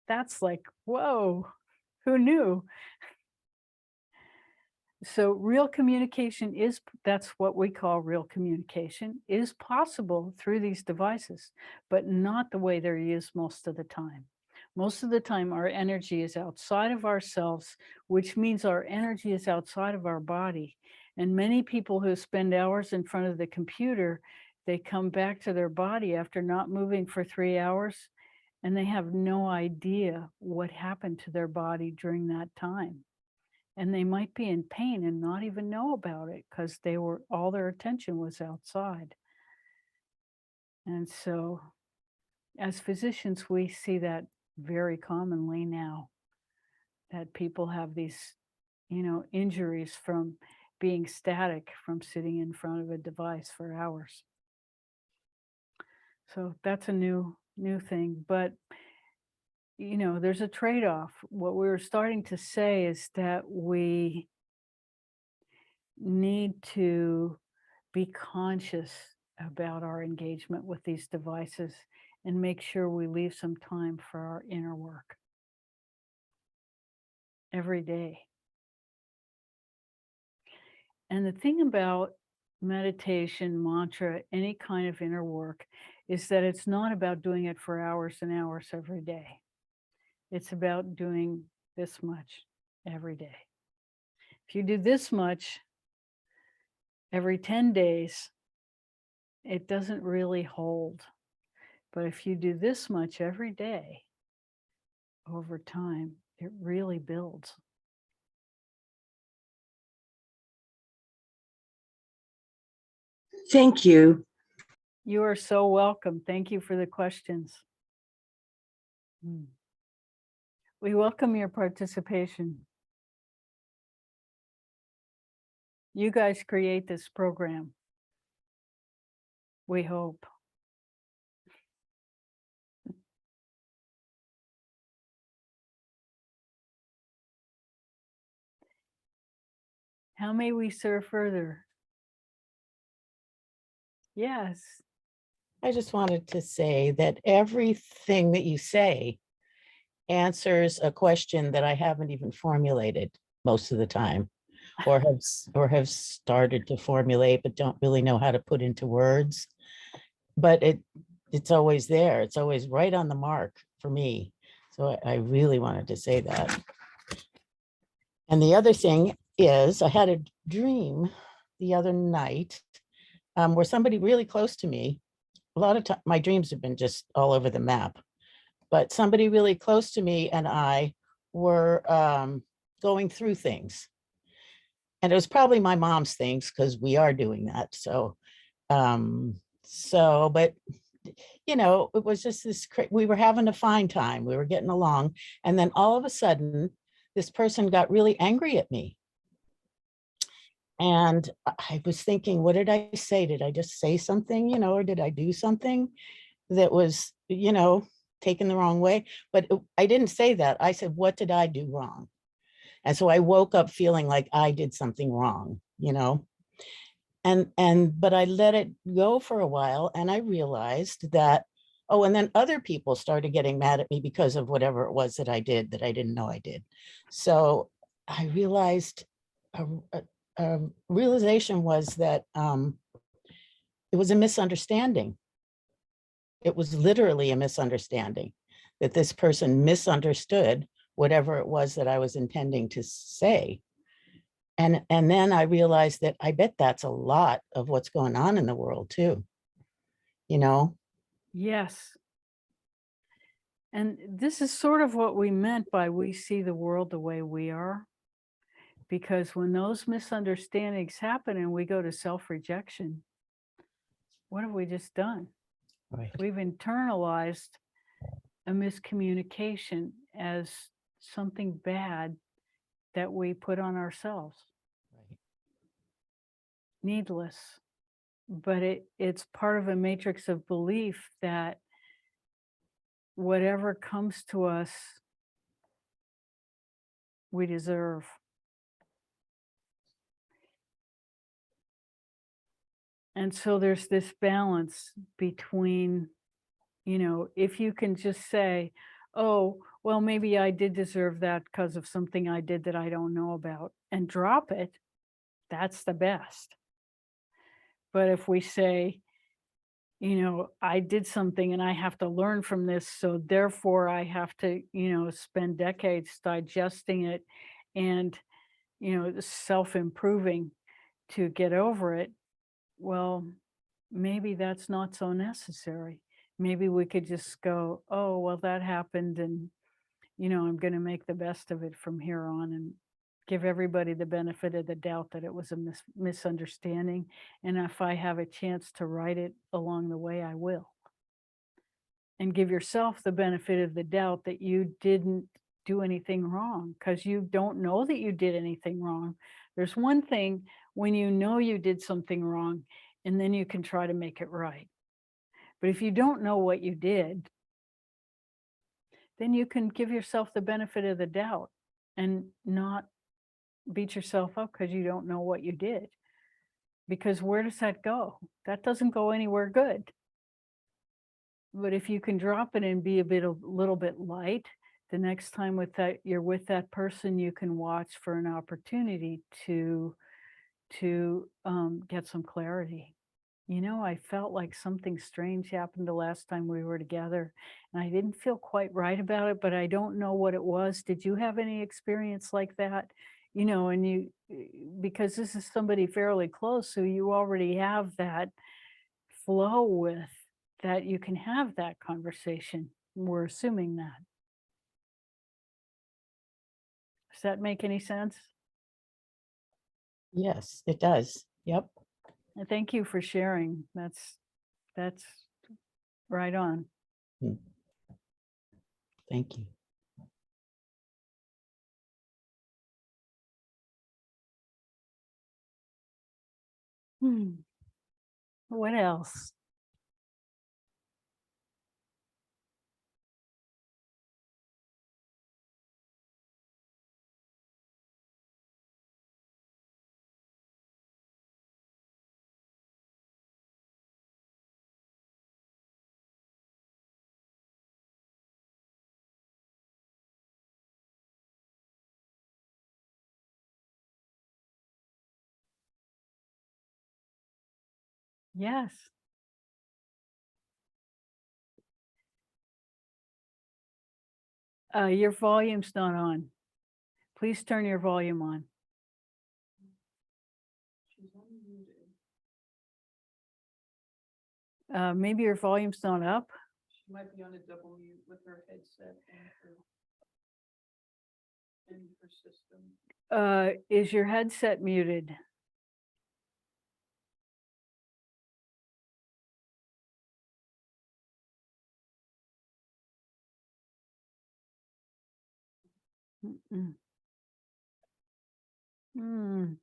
That's like, whoa, who knew? So real communication that's what we call real communication, is possible through these devices, but not the way they're used most of the time. Most of the time, our energy is outside of ourselves, which means our energy is outside of our body. And many people who spend hours in front of the computer, they come back to their body after not moving for 3 hours, and they have no idea what happened to their body during that time. And they might be in pain and not even know about it because all their attention was outside. And so as physicians, we see that very commonly now, that people have these, injuries from being static, from sitting in front of a device for hours. So that's a new thing. But, there's a trade-off. What we were starting to say is that we need to be conscious about our engagement with these devices and make sure we leave some time for our inner work every day. And the thing about meditation, mantra, any kind of inner work is that it's not about doing it for hours and hours every day. It's about doing this much every day. If you do this much every 10 days, it doesn't really hold. But if you do this much every day, over time, it really builds. Thank you. You are so welcome. Thank you for the questions. We welcome your participation. You guys create this program. We hope. How may we serve further? Yes. I just wanted to say that everything that you say answers a question that I haven't even formulated most of the time, or have started to formulate, but don't really know how to put into words. But it's always there. It's always right on the mark for me. So I really wanted to say that. And the other thing is, I had a dream the other night where somebody really close to me, a lot of time, my dreams have been just all over the map, but somebody really close to me and I were going through things. And it was probably my mom's things because we are doing that. But it was just this, we were having a fine time. We were getting along. And then all of a sudden, this person got really angry at me. And I was thinking, what did I say? Did I just say something, or did I do something that was, taken the wrong way? But I didn't say that. I said, what did I do wrong? And so I woke up feeling like I did something wrong, but I let it go for a while and I realized that, and then other people started getting mad at me because of whatever it was that I did that I didn't know I did. So I realized a realization was that it was a misunderstanding. It was literally a misunderstanding, that this person misunderstood whatever it was that I was intending to say. And then I realized that I bet that's a lot of what's going on in the world too. Yes. And this is sort of what we meant by we see the world the way we are. Because when those misunderstandings happen and we go to self-rejection, what have we just done? Right. We've internalized a miscommunication as something bad that we put on ourselves. Right. Needless. But it's part of a matrix of belief that whatever comes to us, we deserve. And so there's this balance between, if you can just say, oh, well, maybe I did deserve that because of something I did that I don't know about, and drop it, that's the best. But if we say, I did something and I have to learn from this, so therefore I have to, spend decades digesting it and, self-improving to get over it, well, maybe that's not so necessary. maybe we could just go, oh, well, that happened, and I'm going to make the best of it from here on, and give everybody the benefit of the doubt that it was a misunderstanding. And if I have a chance to right it along the way, I will. And give yourself the benefit of the doubt that you didn't do anything wrong, because you don't know that you did anything wrong. There's one thing when you know you did something wrong, and then you can try to make it right. But if you don't know what you did, then you can give yourself the benefit of the doubt and not beat yourself up because you don't know what you did. Because where does that go? That doesn't go anywhere good. But if you can drop it and be a little bit light, the next time you're with that person, you can watch for an opportunity to get some clarity. I felt like something strange happened the last time we were together, and I didn't feel quite right about it, but I don't know what it was. Did you have any experience like that? And because this is somebody fairly close, so you already have that flow with that, you can have that conversation. We're assuming that. Does that make any sense? Yes, it does. Yep. And thank you for sharing. That's right on. Thank you. What else? Yes. Your volume's not on. Please turn your volume on. Maybe your volume's not up. She might be on a double mute with her headset and her system. Is your headset muted? Mm-mm. Mm.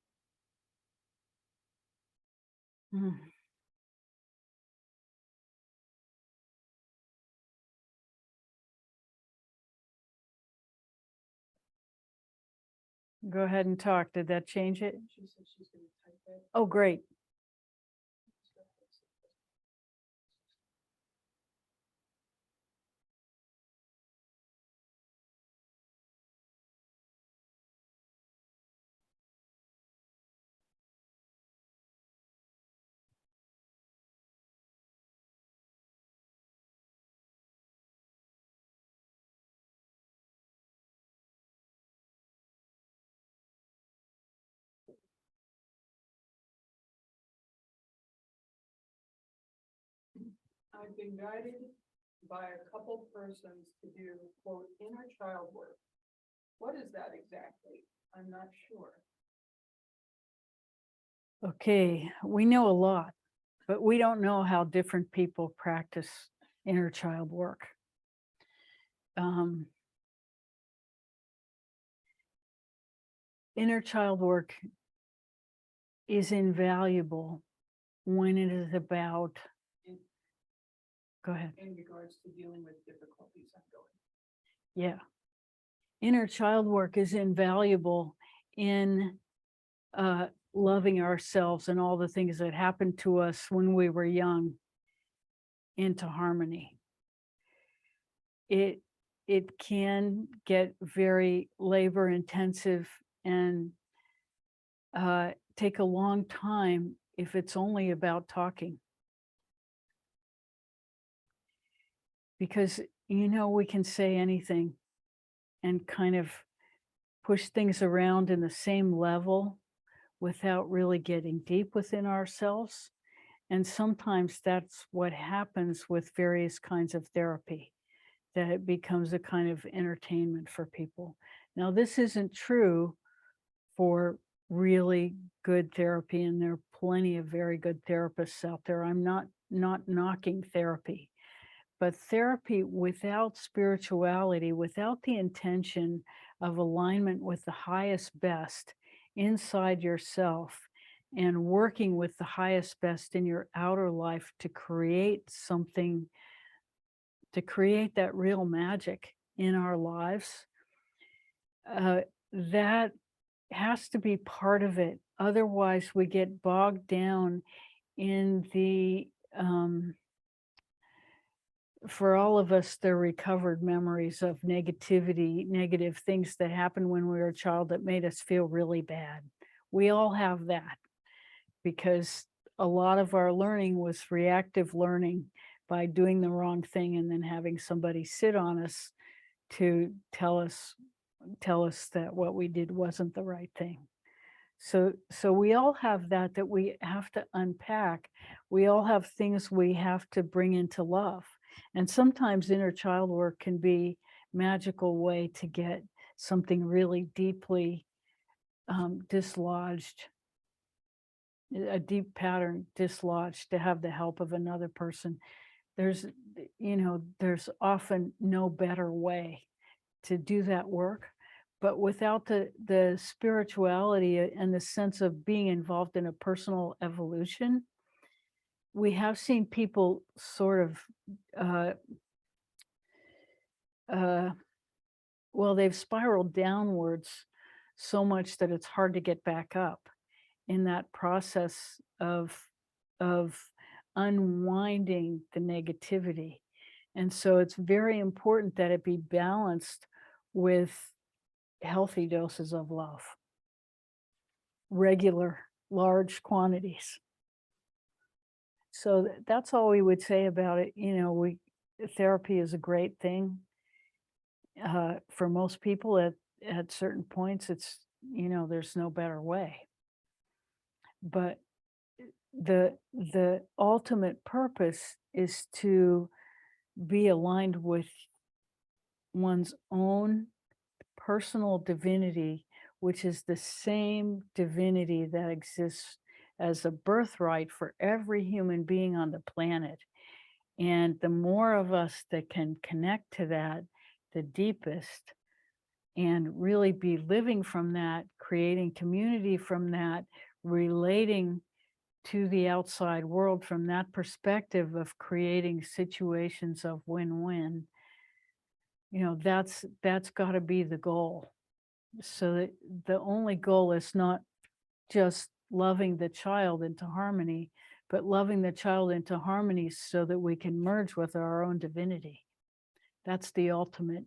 Mm. Go ahead and talk. Did that change it? She said she's gonna type it. Oh, great. I've been guided by a couple persons to do, quote, inner child work. What is that exactly? I'm not sure. Okay, we know a lot, but we don't know how different people practice inner child work. Inner child work is invaluable when it is about, go ahead. In regards to dealing with difficulties ongoing. Yeah. Inner child work is invaluable in loving ourselves and all the things that happened to us when we were young into harmony. It can get very labor intensive and take a long time if it's only about talking. Because, we can say anything and kind of push things around in the same level without really getting deep within ourselves. And sometimes that's what happens with various kinds of therapy, that it becomes a kind of entertainment for people. Now, this isn't true for really good therapy, and there are plenty of very good therapists out there. I'm not knocking therapy, but therapy without spirituality, without the intention of alignment with the highest best inside yourself and working with the highest best in your outer life to create something, to create that real magic in our lives, that has to be part of it. Otherwise, we get bogged down in the, for all of us, the recovered memories of negativity, negative things that happened when we were a child that made us feel really bad. We all have that because a lot of our learning was reactive learning by doing the wrong thing and then having somebody sit on us to tell us that what we did wasn't the right thing. So we all have that we have to unpack. We all have things we have to bring into love. And sometimes inner child work can be a magical way to get something really deeply dislodged, a deep pattern dislodged, to have the help of another person. There's often no better way to do that work. But without the spirituality and the sense of being involved in a personal evolution, we have seen people sort of, well, they've spiraled downwards so much that it's hard to get back up in that process of unwinding the negativity. And so it's very important that it be balanced with healthy doses of love, regular, large quantities. So that's all we would say about it. Therapy is a great thing. For most people at certain points, it's, there's no better way. But the ultimate purpose is to be aligned with one's own personal divinity, which is the same divinity that exists as a birthright for every human being on the planet. And the more of us that can connect to that, the deepest, and really be living from that, creating community from that, relating to the outside world from that perspective of creating situations of win-win, that's got to be the goal. So that the only goal is not just loving the child into harmony, but loving the child into harmony so that we can merge with our own divinity. That's the ultimate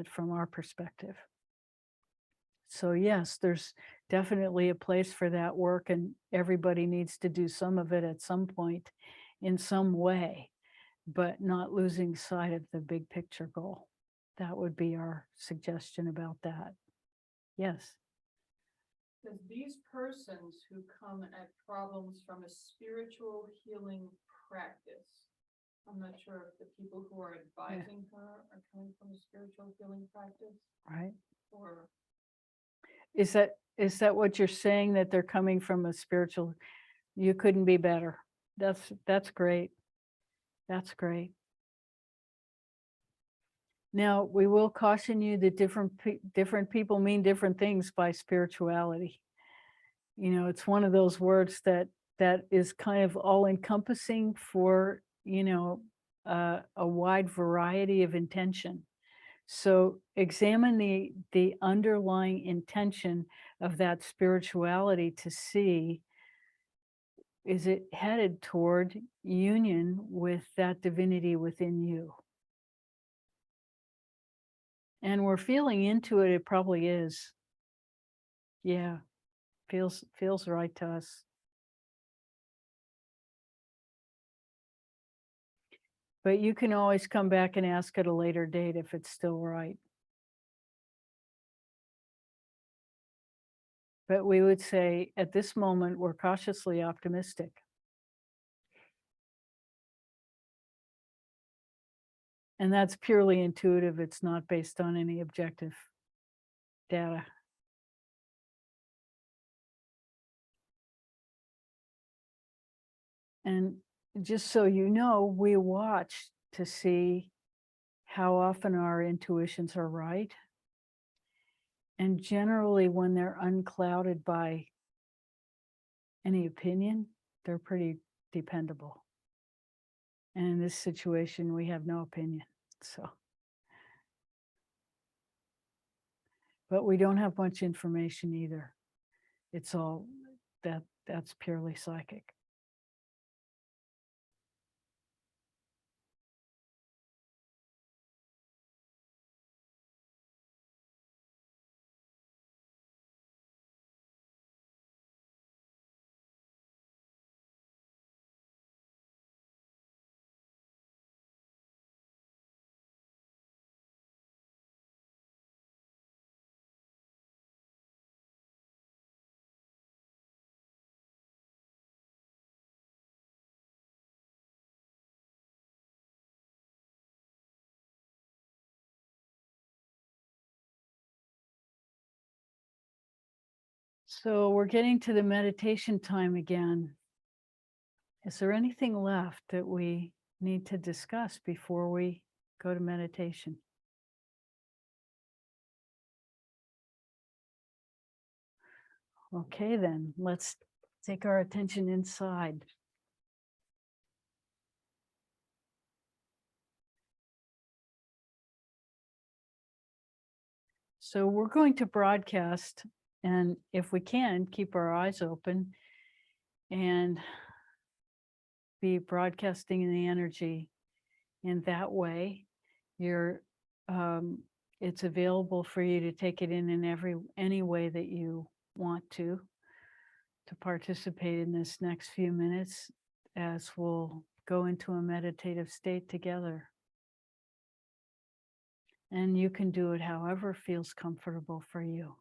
from our perspective. So yes, there's definitely a place for that work, and everybody needs to do some of it at some point in some way, but not losing sight of the big picture goal. That would be our suggestion about that. Yes. Because these persons who come at problems from a spiritual healing practice, I'm not sure if the people who are advising her are coming from a spiritual healing practice, Right. or Is that what you're saying, that they're coming from a spiritual? You couldn't be better. That's great. That's great. Now, we will caution you that different people mean different things by spirituality. It's one of those words that is kind of all encompassing for, a wide variety of intention. So examine the underlying intention of that spirituality to see, is it headed toward union with that divinity within you? And we're feeling into it, it probably is. Yeah, feels right to us. But you can always come back and ask at a later date if it's still right. But we would say at this moment, we're cautiously optimistic. And that's purely intuitive. It's not based on any objective data. And just so you know, we watch to see how often our intuitions are right. And generally, when they're unclouded by any opinion, they're pretty dependable. And in this situation, we have no opinion. So, but we don't have much information either. It's all that's purely psychic. So we're getting to the meditation time again. Is there anything left that we need to discuss before we go to meditation? Okay, then let's take our attention inside. So we're going to broadcast, and if we can, keep our eyes open and be broadcasting the energy in that way. It's available for you to take it in any way that you want to participate in this next few minutes as we'll go into a meditative state together. And you can do it however feels comfortable for you.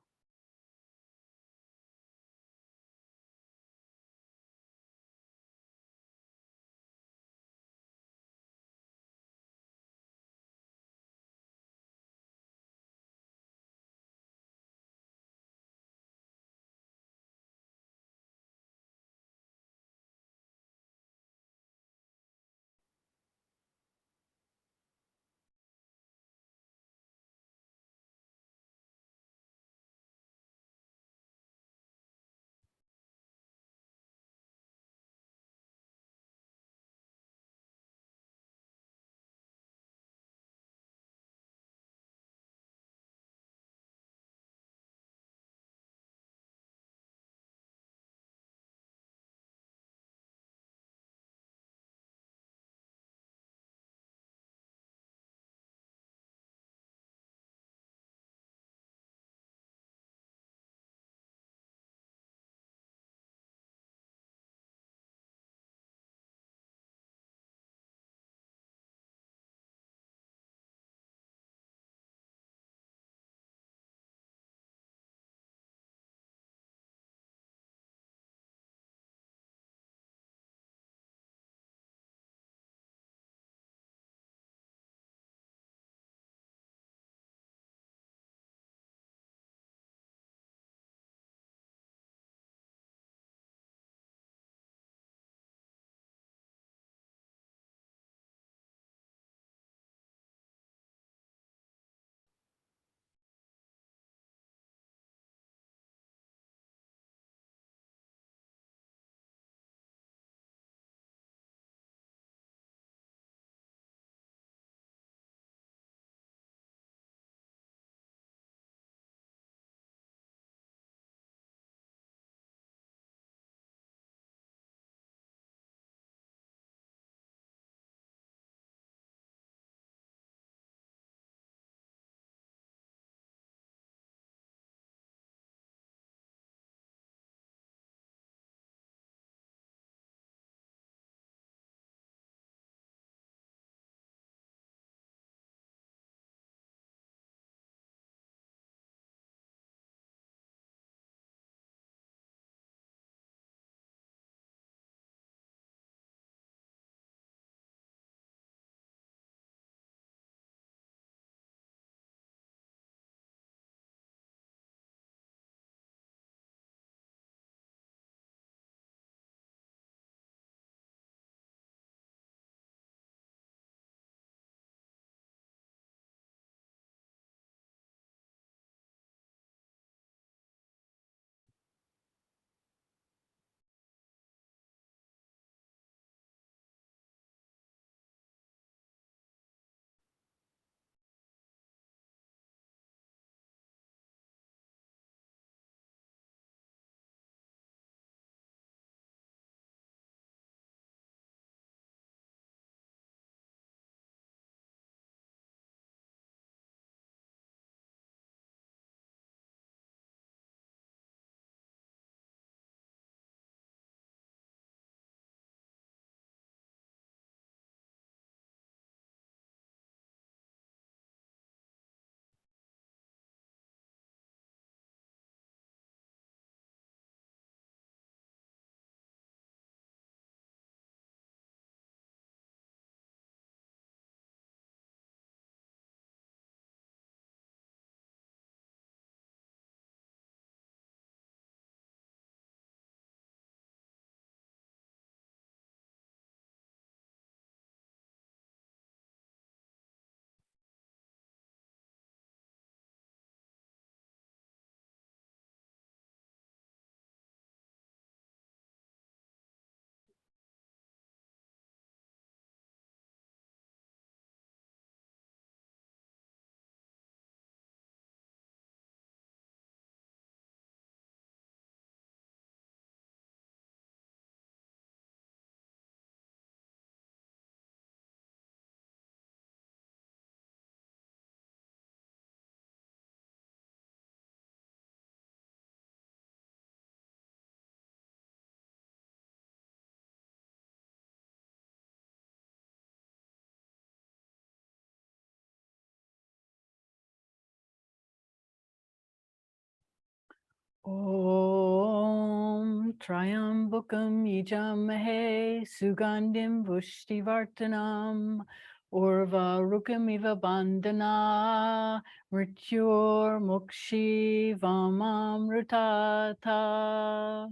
Om Triambakam Yajamahe Sugandim Pushtivartanam Urva Rukamiva Bandhana Mrityur Mukshi Vamamritata.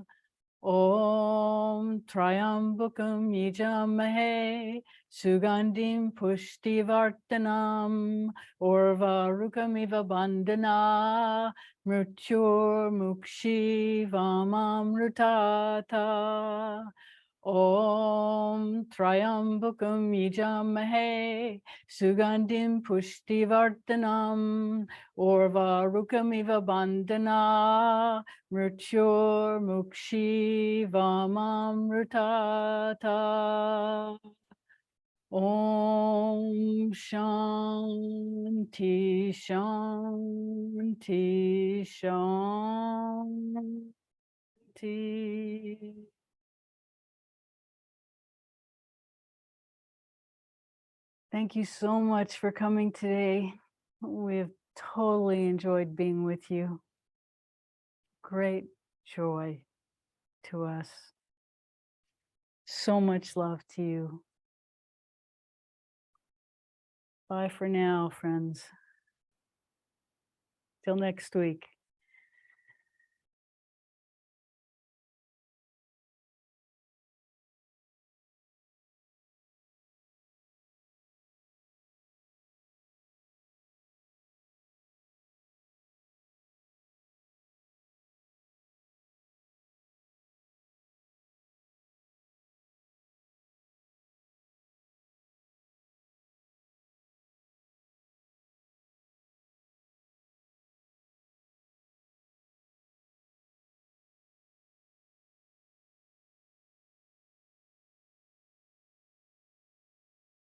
Om Triambakam Yajamahe Sugandim Pushtivartanam Urva Rukamiva Bandhana Mrityur Mukshi Vamamritata. Om Triambakam Yajamahe Sugandim Pushtivartanam Urva Rukamiva Bandhana Mrityur Mukshi Vamamritata. Om Shanti Shanti Shanti. Thank you so much for coming today. We've totally enjoyed being with you. Great joy to us. So much love to you. Bye for now, friends. Till next week.